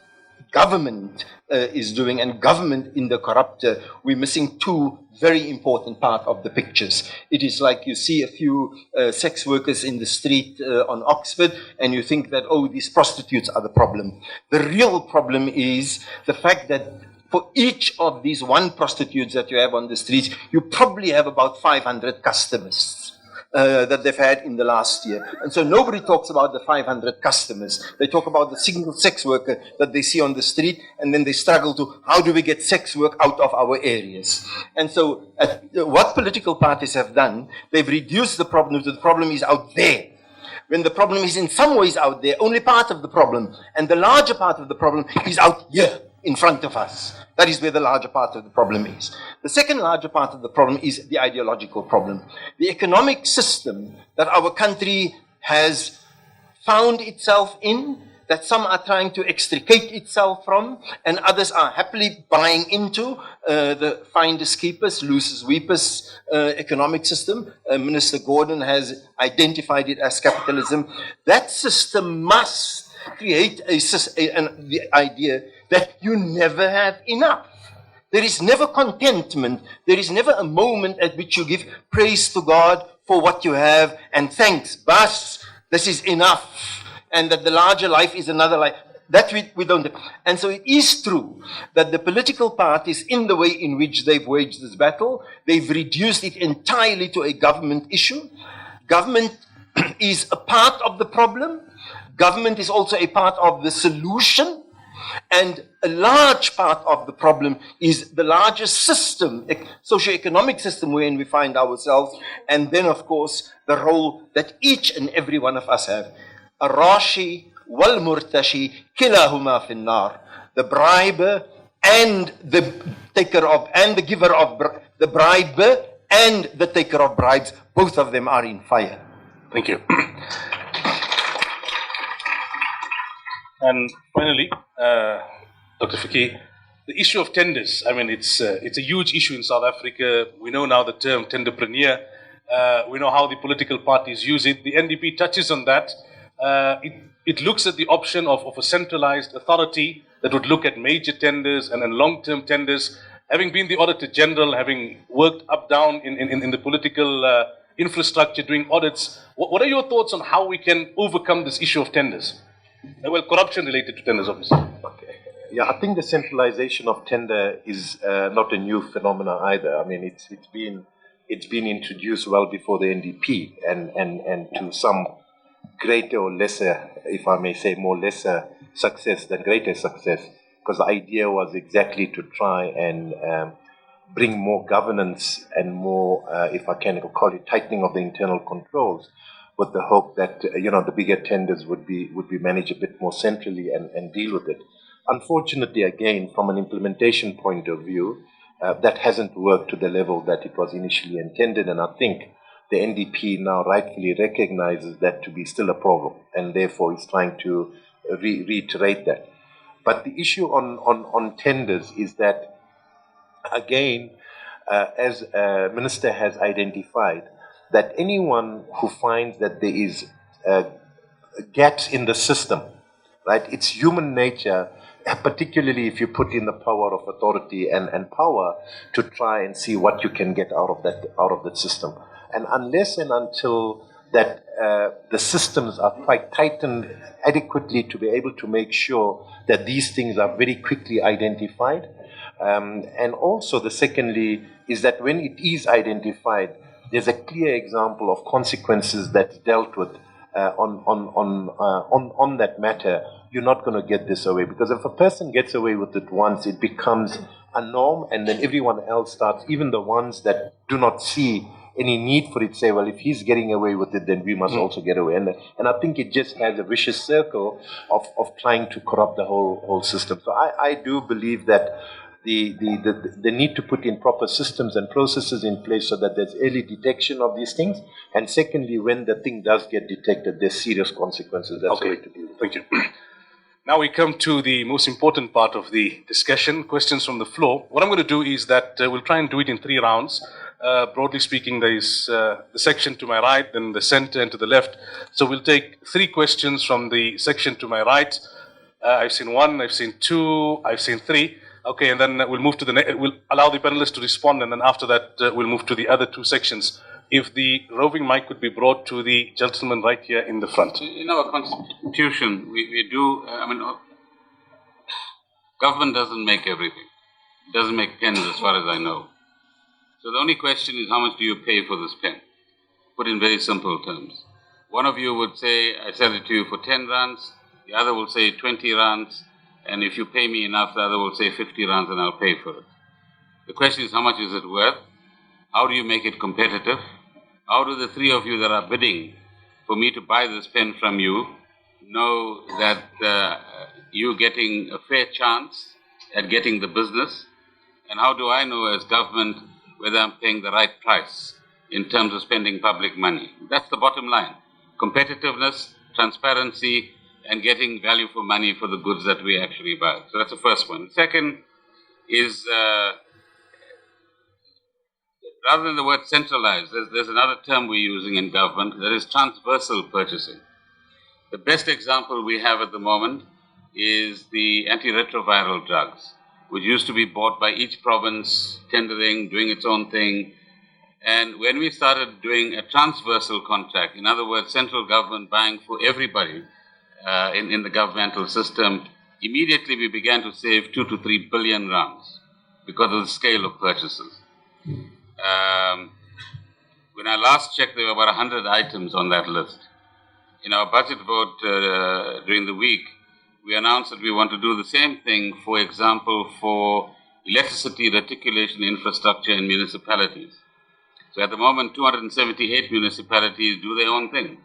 government is doing, and government in the corrupter, we're missing two very important part of the pictures. It is like you see a few sex workers in the street on Oxford, and you think that, oh, these prostitutes are the problem. The real problem is the fact that for each of these one prostitutes that you have on the streets, you probably have about 500 customers that they've had in the last year. And so nobody talks about the 500 customers. They talk about the single sex worker that they see on the street, and then they struggle to, how do we get sex work out of our areas? And so what political parties have done, they've reduced the problem to the problem is out there. When the problem is in some ways out there, only part of the problem, and the larger part of the problem is out here in front of us. That is where the larger part of the problem is. The second larger part of the problem is the ideological problem. The economic system that our country has found itself in, that some are trying to extricate itself from, and others are happily buying into, the finders keepers, losers weepers economic system. Minister Gordon has identified it as capitalism. That system must create the idea that you never have enough. There is never contentment. There is never a moment at which you give praise to God for what you have and thanks. Bas, this is enough. And that the larger life is another life. That we don't have. And so it is true that the political parties, in the way in which they've waged this battle, they've reduced it entirely to a government issue. Government is a part of the problem. Government is also a part of the solution. And a large part of the problem is the larger system, socio-economic system wherein we find ourselves, and then, of course, the role that each and every one of us have. Ar-Rashi wal-Murtashi kilahuma fin nar. The briber and the taker of, and the giver of, the briber and the taker of bribes, both of them are in fire. Thank you. And finally, Dr. Fiki, the issue of tenders. I mean, it's a huge issue in South Africa. We know now the term tenderpreneur. We know how the political parties use it. The NDP touches on that. It looks at the option of a centralized authority that would look at major tenders and long-term tenders. Having been the Auditor General, having worked up, down in the political infrastructure, doing audits, what are your thoughts on how we can overcome this issue of tenders? Well, corruption related to tenders, obviously. Okay. Yeah, I think the centralization of tender is not a new phenomenon either. I mean, it's been introduced well before the NDP, and to some greater or lesser, if I may say, more lesser success than greater success, because the idea was exactly to try and bring more governance and more, if I can call it, tightening of the internal controls, with the hope that the bigger tenders would be managed a bit more centrally and deal with it. Unfortunately, again, from an implementation point of view, that hasn't worked to the level that it was initially intended. And I think the NDP now rightfully recognizes that to be still a problem, and therefore is trying to reiterate that. But the issue on tenders is that, again, as Minister has identified, that anyone who finds that there is gaps in the system, right? It's human nature, particularly if you put in the power of authority and power, to try and see what you can get out of that system. And unless and until that the systems are quite tightened adequately to be able to make sure that these things are very quickly identified, and also the secondly is that when it is identified, there's a clear example of consequences that's dealt with on that matter, you're not going to get this away. Because if a person gets away with it once, it becomes a norm, and then everyone else starts, even the ones that do not see any need for it, say, well, if he's getting away with it, then we must also get away. And I think it just has a vicious circle of trying to corrupt the whole system. So I do believe that the need to put in proper systems and processes in place so that there's early detection of these things. And secondly, when the thing does get detected, there's serious consequences. That's the way to deal with it. Thank you. Now we come to the most important part of the discussion, questions from the floor. What I'm going to do is that we'll try and do it in 3 rounds. Broadly speaking, there is the section to my right, then the center, and to the left. So we'll take 3 questions from the section to my right. I've seen 1, I've seen 2, I've seen 3. Okay, and then we'll move to the next. We'll allow the panelists to respond, and then after that, we'll move to the other 2 sections. If the roving mic could be brought to the gentleman right here in the front. In our constitution, we do, government doesn't make everything. It doesn't make pens as far as I know. So the only question is, how much do you pay for this pen? Put in very simple terms. One of you would say, I sell it to you for 10 rands. The other will say 20 rands. And if you pay me enough, the other will say 50 rands and I'll pay for it. The question is, how much is it worth? How do you make it competitive? How do the 3 of you that are bidding for me to buy this pen from you know that you're getting a fair chance at getting the business? And how do I know as government whether I'm paying the right price in terms of spending public money? That's the bottom line. Competitiveness, transparency, and getting value for money for the goods that we actually buy. So that's the first one. Second is, rather than the word centralized, there's another term we're using in government, that is transversal purchasing. The best example we have at the moment is the antiretroviral drugs, which used to be bought by each province, tendering, doing its own thing. And when we started doing a transversal contract, in other words, central government buying for everybody in the governmental system, immediately we began to save 2 to 3 billion rands because of the scale of purchases. When I last checked, there were about 100 items on that list. In our budget vote during the week, we announced that we want to do the same thing, for example, for electricity reticulation infrastructure in municipalities. So at the moment, 278 municipalities do their own thing,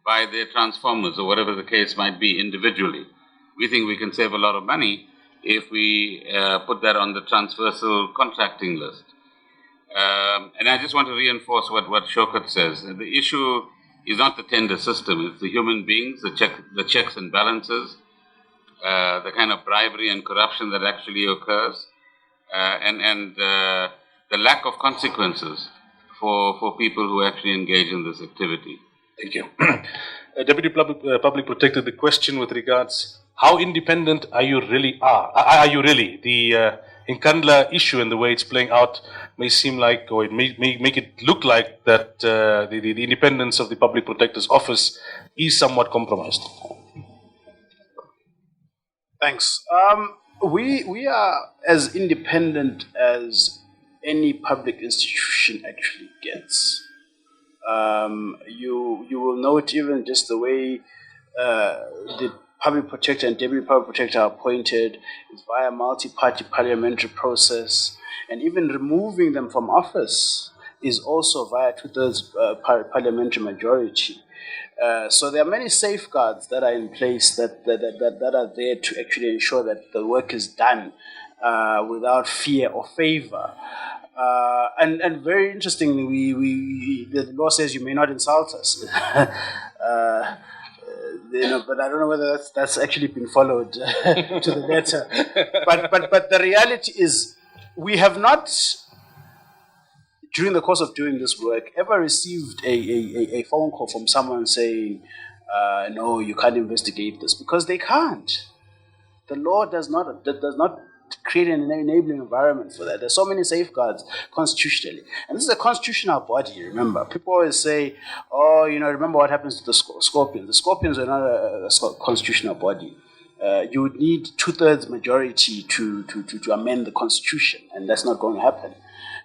buy their transformers or whatever the case might be individually. We think we can save a lot of money if we put that on the transversal contracting list. And I just want to reinforce what Shaukat says. The issue is not the tender system, it's the human beings, the checks and balances, the kind of bribery and corruption that actually occurs, and the lack of consequences for people who actually engage in this activity. Thank you. Deputy Public Protector, the question with regards, how independent are you really? The Nkandla issue and the way it's playing out may seem like, or it may make it look like that the independence of the Public Protector's office is somewhat compromised. Thanks. We are as independent as any public institution actually gets. You will note even just the way the Public Protector and Deputy Public Protector are appointed is via multi-party parliamentary process, and even removing them from office is also via 2/3 parliamentary majority. So there are many safeguards that are in place that are there to actually ensure that the work is done without fear or favor. And very interestingly, the law says you may not insult us. But I don't know whether that's actually been followed to the letter. But the reality is, we have not, during the course of doing this work, ever received a phone call from someone saying, no, you can't investigate this, because they can't. The law does not create an enabling environment for that. There's so many safeguards constitutionally. And this is a constitutional body, remember. People always say, remember what happens to the Scorpions. The Scorpions are not a constitutional body. You would need 2/3 majority to amend the constitution, and that's not going to happen.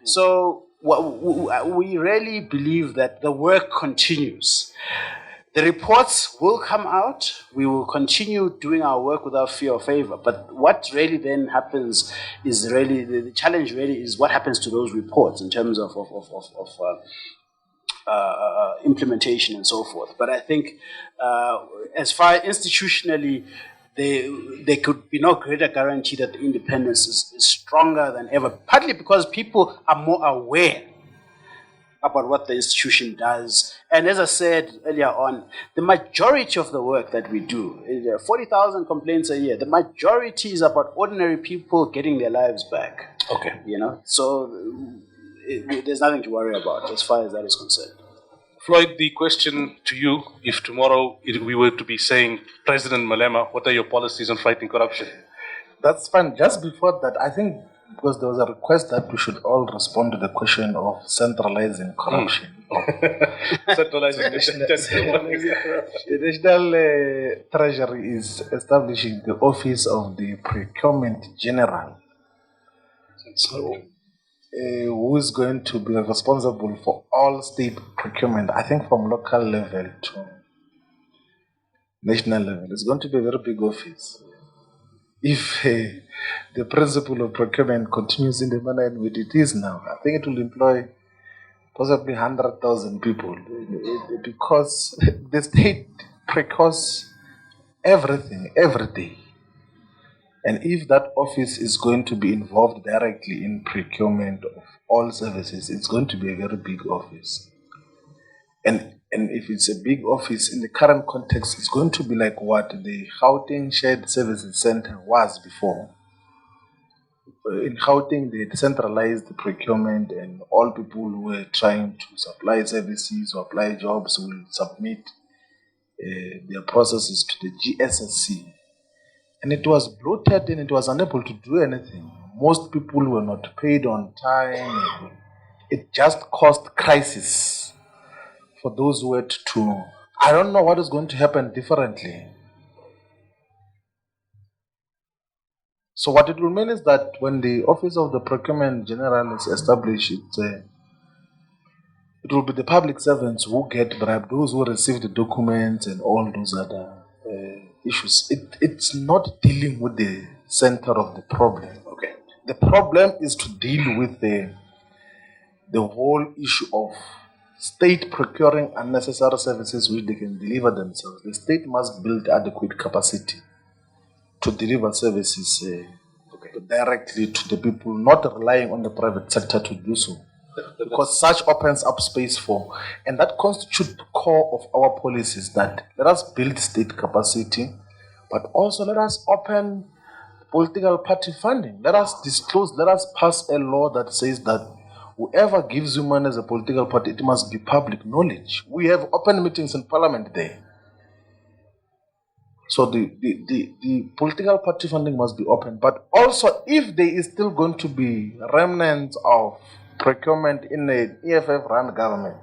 So we really believe that the work continues. The reports will come out. We will continue doing our work without fear or favor. But what really then happens is really, the challenge really is what happens to those reports in terms of implementation and so forth. But I think as far institutionally, there could be no greater guarantee that the independence is stronger than ever, partly because people are more aware about what the institution does. And as I said earlier on, the majority of the work that we do, 40,000 complaints a year, the majority is about ordinary people getting their lives back. Okay. So there's nothing to worry about as far as that is concerned. Floyd, the question to you, if tomorrow we were to be saying, President Malema, what are your policies on fighting corruption? That's fine. Just before that, I think, because there was a request that we should all respond to the question of centralizing corruption. Centralizing The National Treasury is establishing the Office of the Procurement General, who is going to be responsible for all state procurement, I think from local level to national level. It's going to be a very big office. If the principle of procurement continues in the manner in which it is now, I think it will employ possibly 100,000 people, because the state procures everything every day. And if that office is going to be involved directly in procurement of all services, it's going to be a very big office. And if it's a big office in the current context, it's going to be like what the Gauteng Shared Services Center was before. In Gauteng, they centralized the procurement, and all people who were trying to supply services or apply jobs will submit their processes to the GSSC. And it was bloated and it was unable to do anything. Most people were not paid on time. It just caused crisis for those who had to. I don't know what is going to happen differently. So what it will mean is that when the Office of the Procurement General is established, it will be the public servants who get bribed, those who receive the documents and all those other issues. It's not dealing with the center of the problem. Okay. The problem is to deal with the whole issue of state procuring unnecessary services which they can deliver themselves. The state must build adequate capacity to deliver services directly to the people, not relying on the private sector to do so. Because such opens up space for, and that constitutes the core of our policies, that let us build state capacity, but also let us open political party funding. Let us disclose, let us pass a law that says that whoever gives you money as a political party, it must be public knowledge. We have open meetings in parliament there. So the political party funding must be open. But also, if there is still going to be remnants of procurement in an EFF-run government,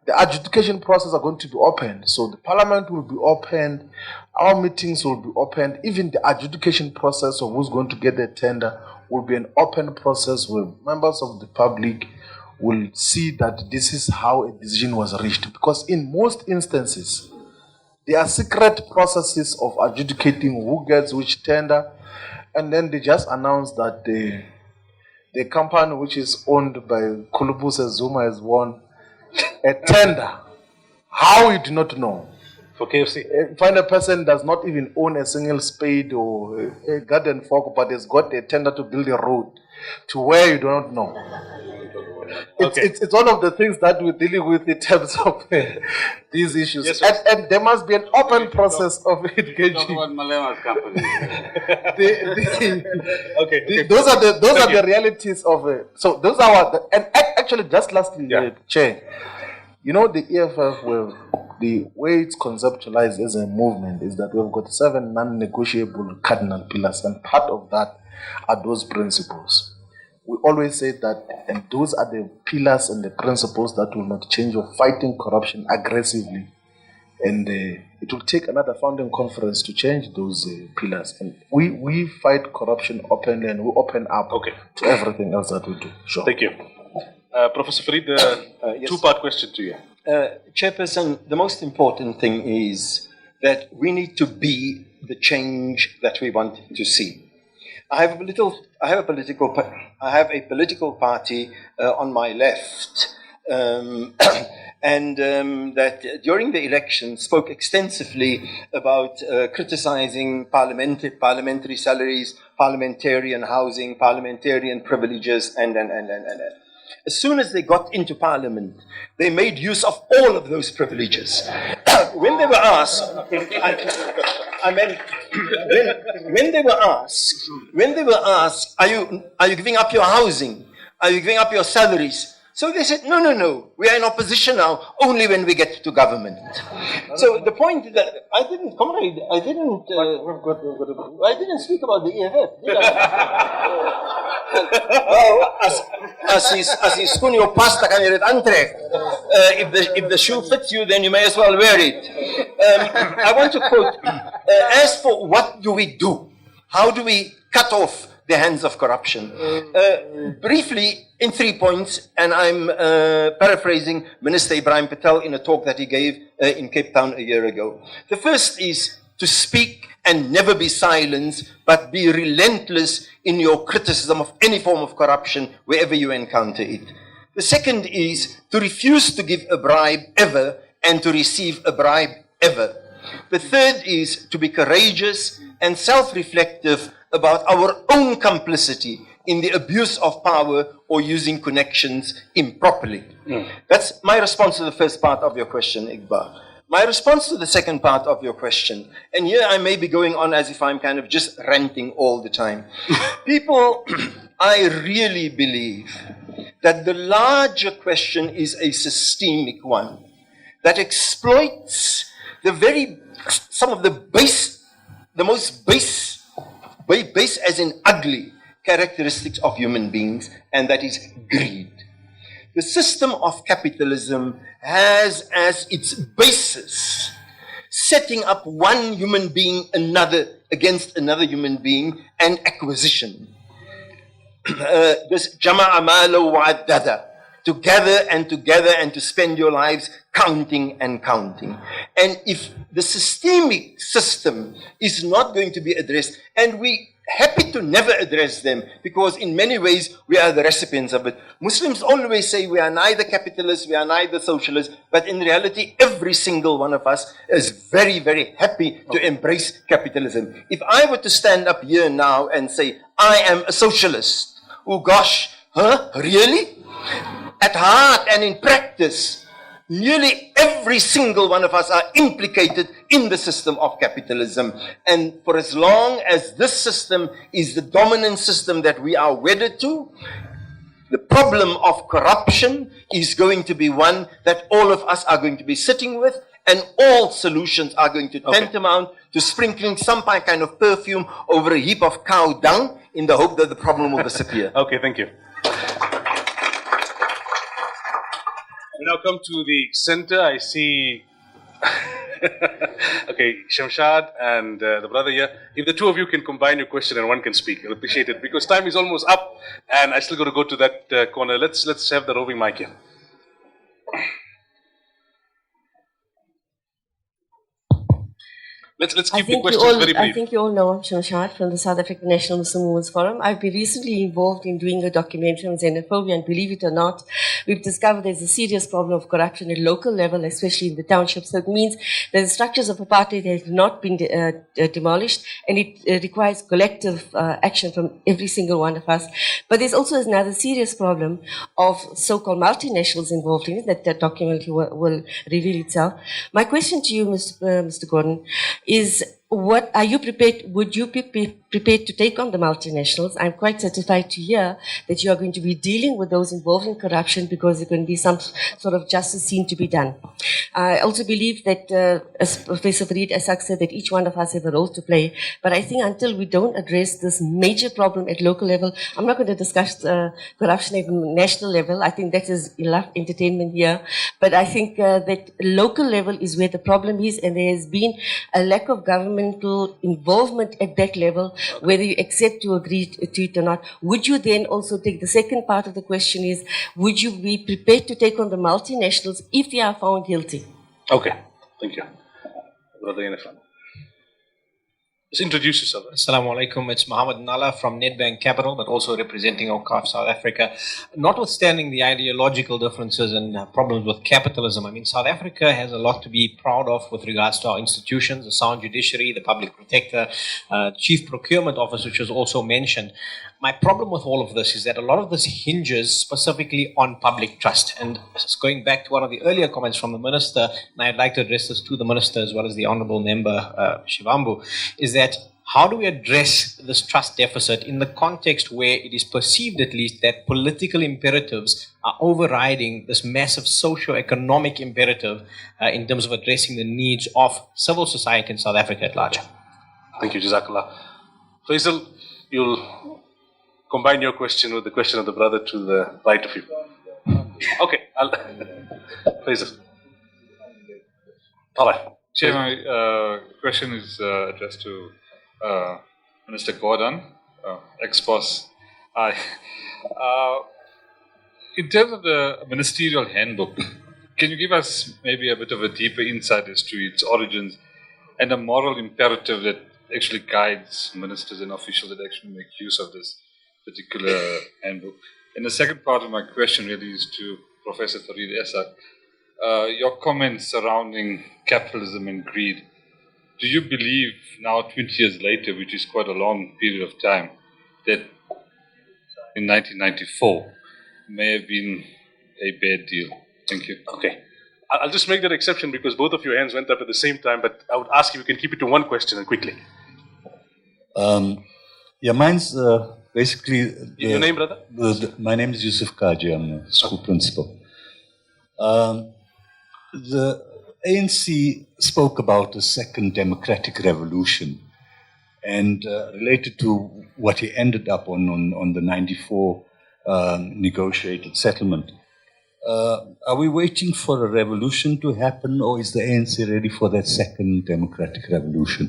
the adjudication process are going to be open. So the parliament will be opened, our meetings will be opened, even the adjudication process of who's going to get the tender will be an open process where members of the public will see that this is how a decision was reached. Because in most instances, there are secret processes of adjudicating who gets which tender, and then they just announce that the company which is owned by Kulubuse Zuma has won a tender How you do not know. For KFC. Find a person does not even own a single spade or a garden fork, but has got a tender to build a road to where you do not know. It's one of the things that we're dealing with in terms of these issues. Yes, and there must be an open process of engaging. Talk about Malema's company. Those are the realities of it. So those are actually just lastly, Chair, you know, the EFF the way it's conceptualized as a movement is that we've got 7 non-negotiable cardinal pillars, and part of that are those principles. We always say that, and those are the pillars and the principles that will not change of fighting corruption aggressively. And it will take another founding conference to change those pillars. And we fight corruption openly, and we open up to everything else that we do. Sure. Thank you. Professor Farid, Yes. two-part question to you. Chairperson, the most important thing is that we need to be the change that we want to see. I have a political party on my left, and that during the election spoke extensively about criticizing parliamentary salaries, parliamentarian housing, parliamentarian privileges, and. As soon as they got into parliament, they made use of all of those privileges. When they were asked, when they were asked, are you giving up your housing? Are you giving up your salaries? So they said, no, we are in opposition now, only when we get to government. So the point is that I didn't speak about the EFF, did I? As is kunyo pasta kan je het aantrekt. If the shoe fits you, then you may as well wear it. I want to quote, as for what do we do? How do we cut off the hands of corruption? Briefly, in 3 points, and I'm paraphrasing Minister Ibrahim Patel in a talk that he gave in Cape Town a year ago. The first is to speak and never be silenced, but be relentless in your criticism of any form of corruption wherever you encounter it. The second is to refuse to give a bribe ever and to receive a bribe ever. The third is to be courageous and self-reflective about our own complicity in the abuse of power or using connections improperly. That's my response to the first part of your question, Iqbal. My response to the second part of your question, and here I may be going on as if I'm kind of just ranting all the time. People, I really believe that the larger question is a systemic one that exploits some of the most base as in ugly characteristics of human beings, and that is greed. The system of capitalism has as its basis setting up one human being against another human being and acquisition. This jama'a malo wa'addada, to gather and to spend your lives counting and counting. And if the systemic system is not going to be addressed, and we happy to never address them, because in many ways we are the recipients of it. Muslims always say we are neither capitalists, we are neither socialists, but in reality every single one of us is very, very happy to embrace capitalism. If I were to stand up here now and say, I am a socialist, oh gosh, really? At heart and in practice, nearly every single one of us are implicated in the system of capitalism. And for as long as this system is the dominant system that we are wedded to, the problem of corruption is going to be one that all of us are going to be sitting with, and all solutions are going to tantamount to sprinkling some kind of perfume over a heap of cow dung in the hope that the problem will disappear. Okay, thank you. We now come to the center. I see, Shamshad and the brother here. If the two of you can combine your question and one can speak, I'll appreciate it, because time is almost up and I still got to go to that corner. Let's have the roving mic here. Let's keep the questions very I brief. think you all know I'm Shamshad from the South African National Muslim Women's Forum. I've been recently involved in doing a documentary on xenophobia, and believe it or not, we've discovered there's a serious problem of corruption at local level, especially in the townships. So it means that the structures of apartheid have not been demolished, and it requires collective action from every single one of us. But there's also another serious problem of so-called multinationals involved in it, that the documentary will reveal itself. My question to you, Mr. Gordon, is what are you prepared? Would you be prepared to take on the multinationals? I'm quite satisfied to hear that you are going to be dealing with those involved in corruption, because there's going to be some sort of justice seen to be done. I also believe that, as Professor Farid Essaq said, that each one of us have a role to play. But I think until we don't address this major problem at local level, I'm not going to discuss corruption at national level. I think that is enough entertainment here. But I think that local level is where the problem is, and there has been a lack of governmental involvement at that level, whether you accept to agree to it or not. Would you then also take the second part of the question is, would you be prepared to take on the multinationals if they are found guilty? Okay, thank you. Brother Yanifan. Just introduce yourself. Assalamu alaikum. It's Mohammed Nalla from Nedbank Capital, but also representing OCAF South Africa. Notwithstanding the ideological differences and problems with capitalism, I mean, South Africa has a lot to be proud of with regards to our institutions, the sound judiciary, the public protector, chief procurement office, which was also mentioned. My problem with all of this is that a lot of this hinges specifically on public trust. And going back to one of the earlier comments from the minister, and I'd like to address this to the minister as well as the honorable member, Shivambu, is that how do we address this trust deficit in the context where it is perceived, at least, that political imperatives are overriding this massive socio-economic imperative in terms of addressing the needs of civil society in South Africa at large? Thank you, Jazakallah. Faisal, you'll combine your question with the question of the brother to the right of you. Okay, Faisal. All right. Chair, my question is addressed to Minister Gordon, ex-boss. In terms of the ministerial handbook, can you give us maybe a bit of a deeper insight as to its origins and the moral imperative that actually guides ministers and officials that actually make use of this particular handbook? And the second part of my question really is to Professor Farid Essaq. Your comments surrounding capitalism and greed. Do you believe now, 20 years later, which is quite a long period of time, that in 1994 may have been a bad deal? Thank you. Okay. I'll just make that exception because both of your hands went up at the same time, but I would ask if you can keep it to one question and quickly. Yeah, mine's basically... Your name, brother? My name is Yusuf Kaji. I'm a school principal. The ANC spoke about a second democratic revolution and related to what he ended up on the 94 negotiated settlement. Are we waiting for a revolution to happen, or is the ANC ready for that second democratic revolution?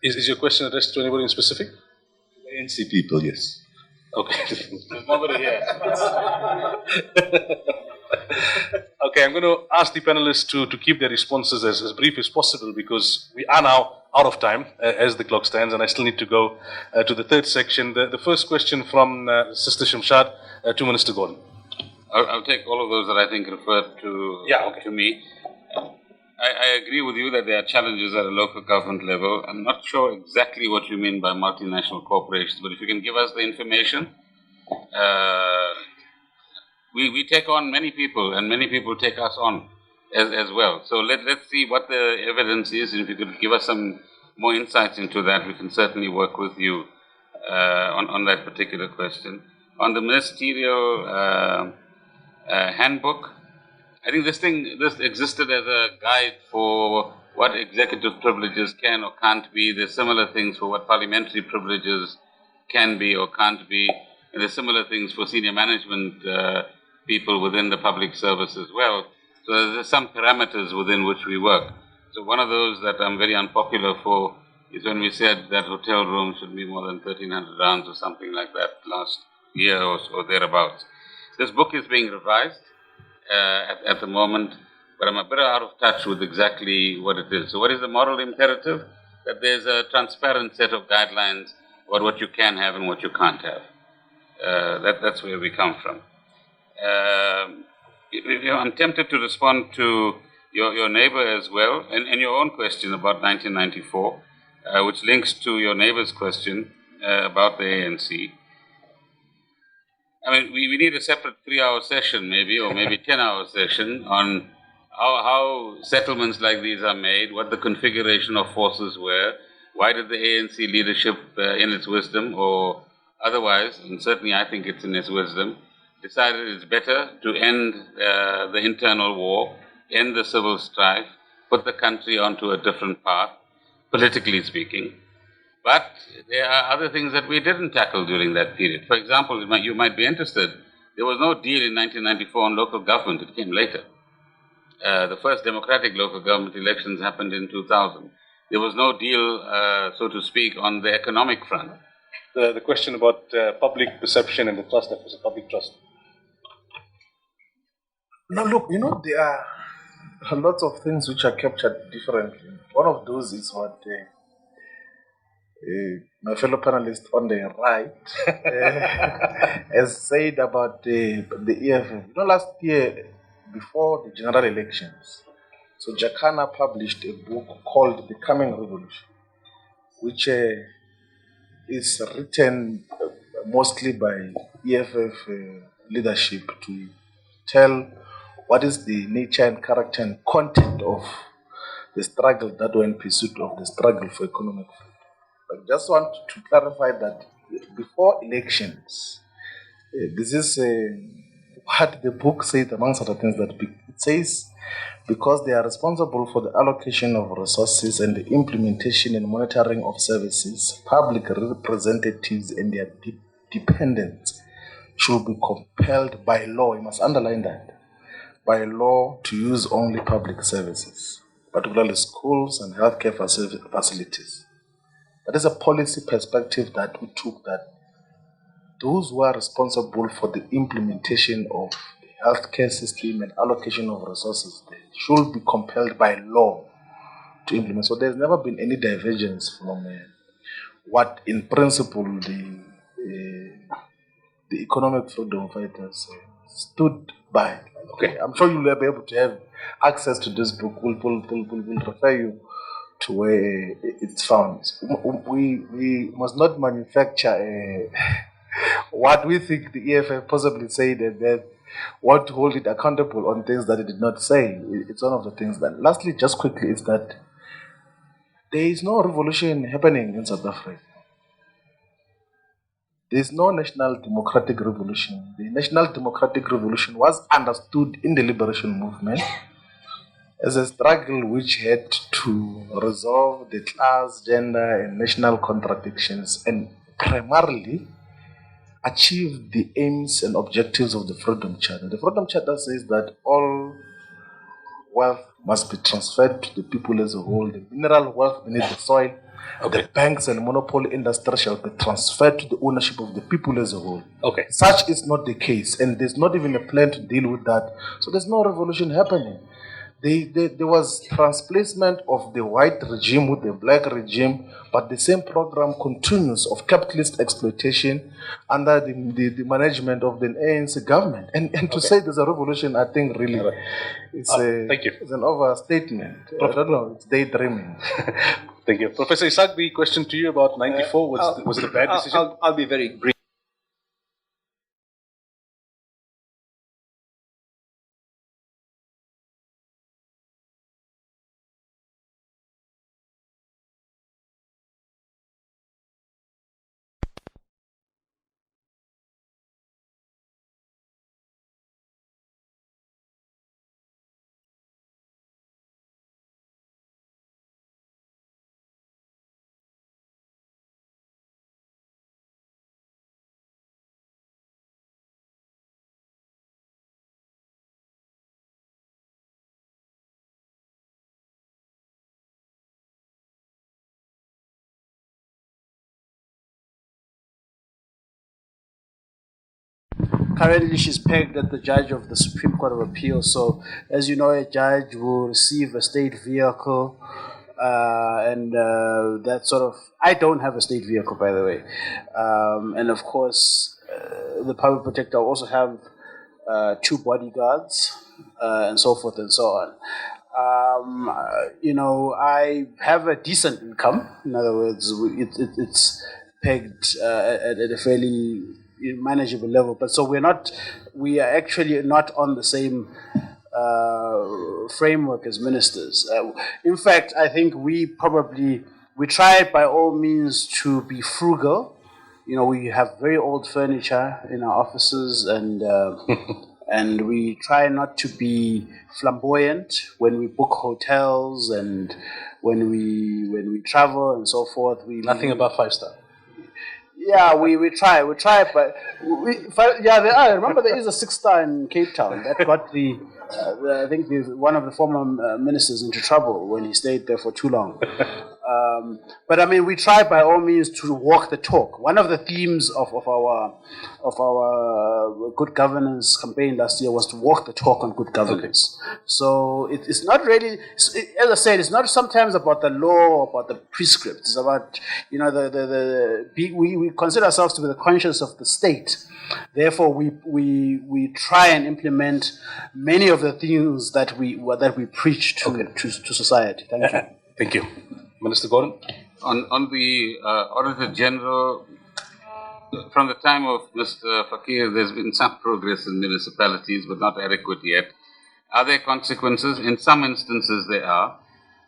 Is your question addressed to anybody in specific? The ANC people, yes. Okay. There's nobody here. Okay, I'm going to ask the panelists to keep their responses as brief as possible because we are now out of time as the clock stands and I still need to go to the third section. The first question from Sister Shamshad to Minister Gordon. I'll take all of those that I think refer to me. I agree with you that there are challenges at a local government level. I'm not sure exactly what you mean by multinational corporations, but if you can give us the information. We take on many people, and many people take us on as well. So let's see what the evidence is, and if you could give us some more insights into that, we can certainly work with you on that particular question. On the ministerial handbook, I think this existed as a guide for what executive privileges can or can't be. There's similar things for what parliamentary privileges can be or can't be. And there's similar things for senior management people within the public service as well. So there's some parameters within which we work. So one of those that I'm very unpopular for is when we said that hotel room should be more than 1,300 rounds or something like that last year or thereabouts. This book is being revised at the moment, but I'm a bit out of touch with exactly what it is. So what is the moral imperative? that there's a transparent set of guidelines about what you can have and what you can't have. That's where we come from. I'm tempted to respond to your neighbor as well, and your own question about 1994, which links to your neighbor's question about the ANC. I mean, we need a separate 3-hour session maybe, or maybe 10-hour session on how settlements like these are made, what the configuration of forces were, why did the ANC leadership, in its wisdom or otherwise, and certainly I think it's in its wisdom, decided it's better to end the internal war, end the civil strife, put the country onto a different path, politically speaking. But there are other things that we didn't tackle during that period. For example, you might be interested, there was no deal in 1994 on local government. It came later. The first democratic local government elections happened in 2000. There was no deal, so to speak, on the economic front. The question about public perception and the trust that was a public trust. Now, look, there are lots of things which are captured differently. One of those is what my fellow panelist on the right has said about the EFF. Last year, before the general elections, so Jacana published a book called The Coming Revolution, which is written mostly by EFF leadership to tell what is the nature and character and content of the struggle that were in pursuit of the struggle for economic freedom. I just want to clarify that before elections, this is what the book says, amongst other things, that it says because they are responsible for the allocation of resources and the implementation and monitoring of services, public representatives and their dependents should be compelled by law, you must underline that, by law to use only public services, particularly schools and healthcare facilities. That is a policy perspective that we took, that those who are responsible for the implementation of the healthcare system and allocation of resources, they should be compelled by law to implement. So there's never been any divergence from what in principle the economic freedom fighters stood by. Okay, I'm sure you'll be able to have access to this book. We'll refer you to where it's found. We must not manufacture what we think the EFF possibly said and then want to hold it accountable on things that it did not say. It's one of the things that. Lastly, just quickly, is that there is no revolution happening in South Africa. There is no national democratic revolution. The national democratic revolution was understood in the liberation movement as a struggle which had to resolve the class, gender, and national contradictions and primarily achieve the aims and objectives of the Freedom Charter. The Freedom Charter says that all wealth must be transferred to the people as a whole. The mineral wealth beneath the soil, the banks and monopoly industry shall be transferred to the ownership of the people as a whole. Okay. Such is not the case, and there's not even a plan to deal with that. So there's no revolution happening. There was transplacement of the white regime with the black regime, but the same program continues of capitalist exploitation under the management of the ANC government. And to say there's a revolution, I think really it's an overstatement. I don't know, it's daydreaming. Thank you. Professor Isaac, the question to you about 94, was it a bad decision? I'll be very brief. Currently, she's pegged at the judge of the Supreme Court of Appeal. So, as you know, a judge will receive a state vehicle That sort of, I don't have a state vehicle, by the way. And of course, the public protector will also have 2 bodyguards and so forth and so on. I have a decent income. In other words, it's pegged at a fairly manageable level. But so we are actually not on the same framework as ministers. In fact, I think we try by all means to be frugal. We have very old furniture in our offices, and and we try not to be flamboyant when we book hotels and when we travel and so forth. Nothing about 5-star. Yeah, we try, but there are. Remember, there is a 6-star in Cape Town that got I think one of the former ministers into trouble when he stayed there for too long. But I mean, we try by all means to walk the talk. One of the themes of our good governance campaign last year was to walk the talk on good governance. Okay. So it's not really, as I said, it's not sometimes about the law or about the prescript. It's about we consider ourselves to be the conscience of the state. Therefore, we try and implement many of the things that we preach to society. Thank you. Thank you. Minister Gordon? On the Auditor General, from the time of Mr. Fakir, there's been some progress in municipalities, but not adequate yet. Are there consequences? In some instances there are.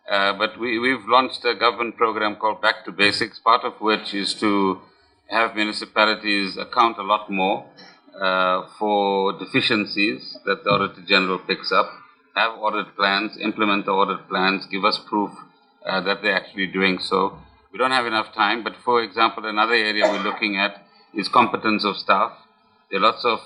But we've launched a government program called Back to Basics, part of which is to have municipalities account a lot more for deficiencies that the Auditor General picks up, have audit plans, implement the audit plans, give us proof that they're actually doing so. We don't have enough time, but for example, another area we're looking at is competence of staff. There are lots of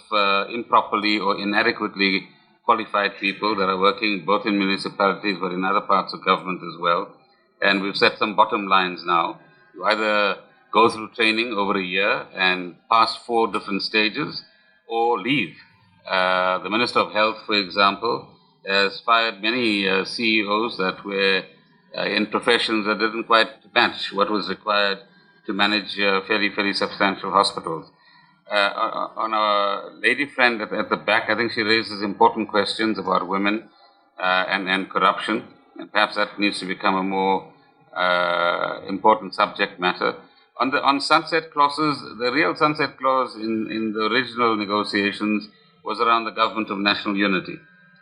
improperly or inadequately qualified people that are working both in municipalities but in other parts of government as well. And we've set some bottom lines now. You either go through training over a year and pass 4 different stages, or leave. The Minister of Health, for example, has fired many CEOs that were in professions that didn't quite match what was required to manage fairly substantial hospitals. On our lady friend at the back, I think she raises important questions about women and corruption, and perhaps that needs to become a more important subject matter. On sunset clauses, the real sunset clause in the original negotiations was around the government of national unity.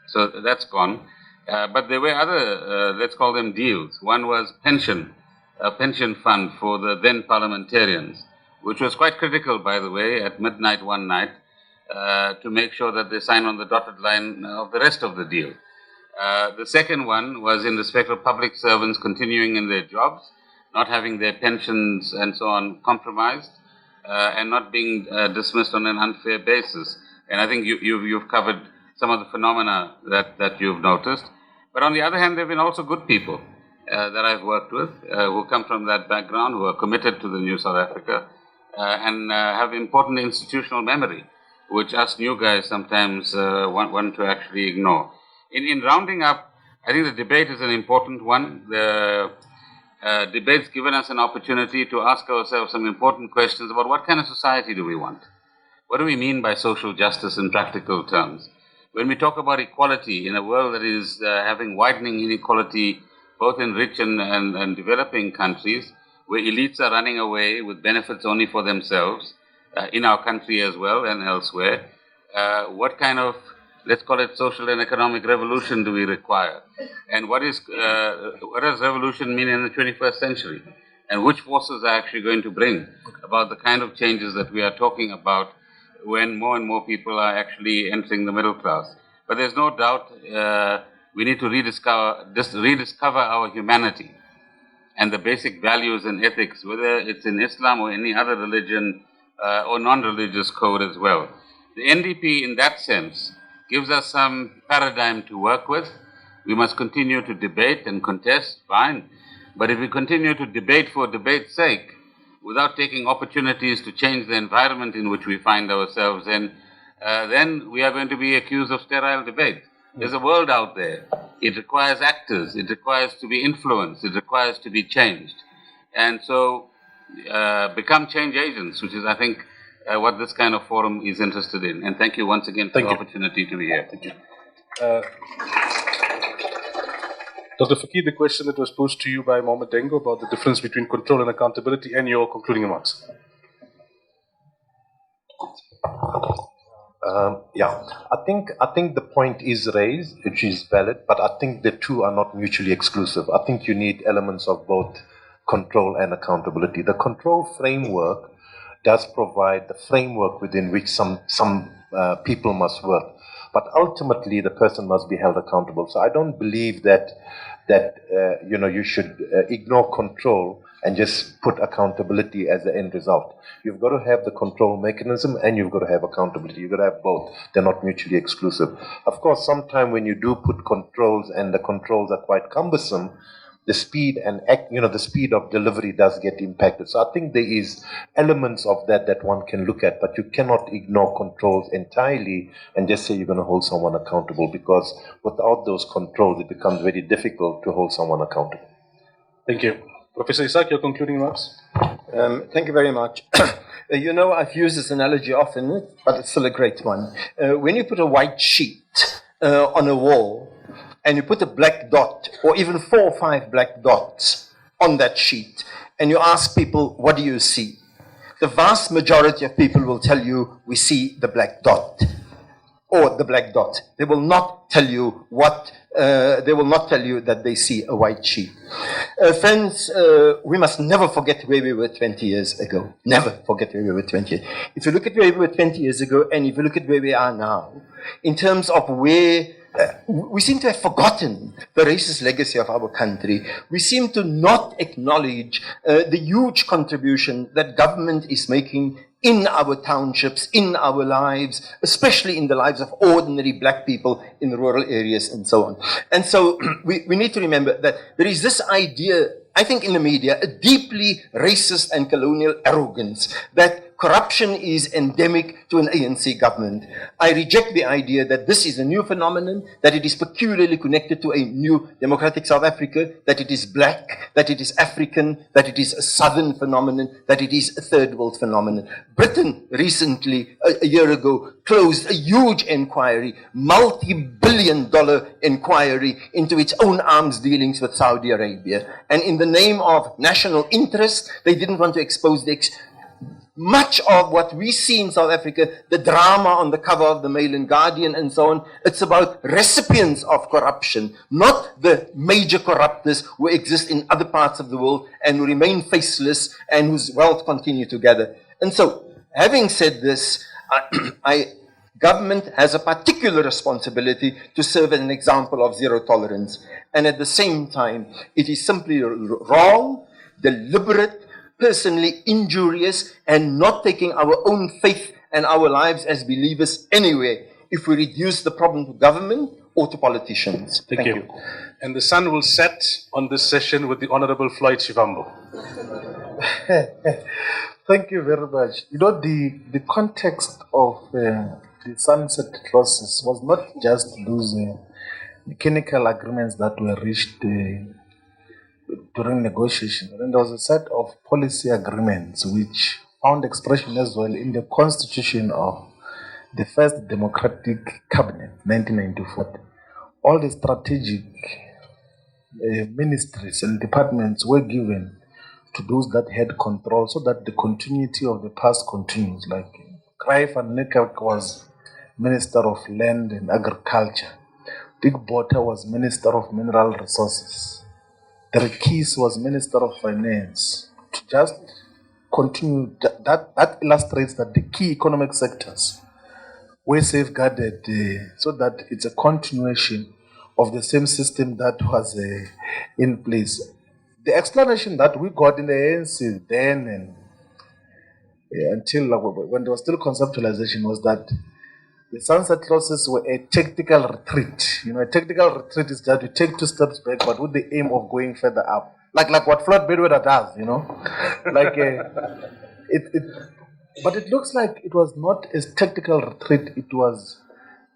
So that's gone. But there were other, let's call them deals. One was a pension fund for the then parliamentarians, which was quite critical, by the way, at midnight one night, to make sure that they sign on the dotted line of the rest of the deal. The second one was in respect of public servants continuing in their jobs, not having their pensions and so on compromised, and not being dismissed on an unfair basis. And I think you've covered some of the phenomena that you've noticed. But on the other hand, there have been also good people that I've worked with who come from that background, who are committed to the new South Africa, and have important institutional memory, which us new guys sometimes want to actually ignore. In rounding up, I think the debate is an important one. The debate's given us an opportunity to ask ourselves some important questions about what kind of society do we want? What do we mean by social justice in practical terms? When we talk about equality in a world that is having widening inequality both in rich and developing countries, where elites are running away with benefits only for themselves, in our country as well and elsewhere, what kind of, let's call it, social and economic revolution do we require? And what does revolution mean in the 21st century? And which forces are actually going to bring about the kind of changes that we are talking about when more and more people are actually entering the middle class? But there's no doubt we need to rediscover our humanity and the basic values and ethics, whether it's in Islam or any other religion or non-religious code as well. The NDP, in that sense, gives us some paradigm to work with. We must continue to debate and contest, fine. But if we continue to debate for debate's sake, without taking opportunities to change the environment in which we find ourselves in, then we are going to be accused of sterile debate. There's a world out there. It requires actors. It requires to be influenced. It requires to be changed. And so become change agents, which is, I think, what this kind of forum is interested in. And thank you once again for the opportunity to be here. Thank you. Dr. Fakir, the question that was posed to you by Mohammed Dengo about the difference between control and accountability, and your concluding remarks. I think the point is raised, which is valid, but I think the two are not mutually exclusive. I think you need elements of both control and accountability. The control framework does provide the framework within which some people must work, but ultimately the person must be held accountable. So I don't believe that you should ignore control and just put accountability as the end result. You've got to have the control mechanism and you've got to have accountability. You've got to have both. They're not mutually exclusive. Of course, sometimes when you do put controls and the controls are quite cumbersome, the speed and the speed of delivery does get impacted. So I think there is elements of that one can look at, but you cannot ignore controls entirely and just say you're going to hold someone accountable, because without those controls, it becomes very difficult to hold someone accountable. Thank you. Professor Isaac, your concluding remarks? Thank you very much. I've used this analogy often, but it's still a great one. When you put a white sheet on a wall, and you put a black dot, or even 4 or 5 black dots on that sheet, and you ask people, what do you see? The vast majority of people will tell you, we see the black dot, or the black dot. They will not tell you that they see a white sheet. Friends, we must never forget where we were 20 years ago. Never forget where we were 20 years. If you look at where we were 20 years ago, and if you look at where we are now, in terms of where we seem to have forgotten the racist legacy of our country. We seem to not acknowledge the huge contribution that government is making in our townships, in our lives, especially in the lives of ordinary black people in rural areas and so on. And so we need to remember that there is this idea, I think in the media, a deeply racist and colonial arrogance that corruption is endemic to an ANC government. I reject the idea that this is a new phenomenon, that it is peculiarly connected to a new democratic South Africa, that it is black, that it is African, that it is a southern phenomenon, that it is a third world phenomenon. Britain recently, a year ago, closed a huge inquiry, multi-billion-dollar inquiry into its own arms dealings with Saudi Arabia. And in the name of national interest, they didn't want to expose the much of what we see in South Africa, the drama on the cover of the Mail and Guardian and so on, it's about recipients of corruption, not the major corruptors who exist in other parts of the world and who remain faceless and whose wealth continue to gather. And so, having said this, government has a particular responsibility to serve as an example of zero tolerance. And at the same time, it is simply wrong, deliberate, personally injurious, and not taking our own faith and our lives as believers anywhere if we reduce the problem to government or to politicians. Thank you. And the sun will set on this session with the Honorable Floyd Shivambu. Thank you very much. The context of the sunset process was not just those mechanical agreements that were reached during negotiation. And there was a set of policy agreements which found expression as well in the constitution of the first democratic cabinet, 1994. All the strategic ministries and departments were given to those that had control so that the continuity of the past continues. Like Cruyff van Niekerk was Minister of Land and Agriculture. Dick Botha was Minister of Mineral Resources. Derek Keys was Minister of Finance. To just continue, that illustrates that the key economic sectors were safeguarded so that it's a continuation of the same system that was in place. The explanation that we got in the ANC then and until when there was still conceptualization was that the sunset clauses were a tactical retreat. A tactical retreat is that you take 2 steps back, but with the aim of going further up. Like what Floyd Mayweather does, But it looks like it was not a tactical retreat, it was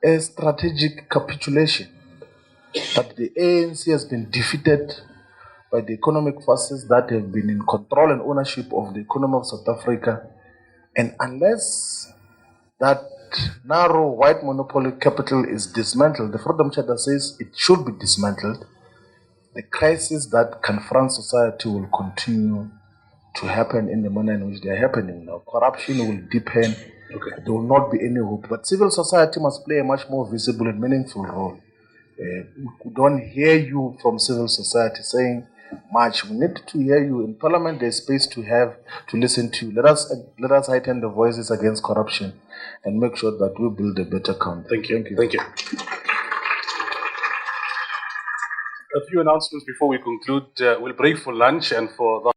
a strategic capitulation, that the ANC has been defeated by the economic forces that have been in control and ownership of the economy of South Africa. And unless that narrow white monopoly capital is dismantled, the Freedom Charter says it should be dismantled, the crisis that confronts society will continue to happen in the manner in which they are happening now. Corruption will deepen. There will not be any hope. But civil society must play a much more visible and meaningful role. We don't hear you from civil society saying much. We need to hear you in Parliament. There's space to listen to you. Let us heighten the voices against corruption and make sure that we build a better country. Thank you. A few announcements before we conclude. We'll break for lunch and for the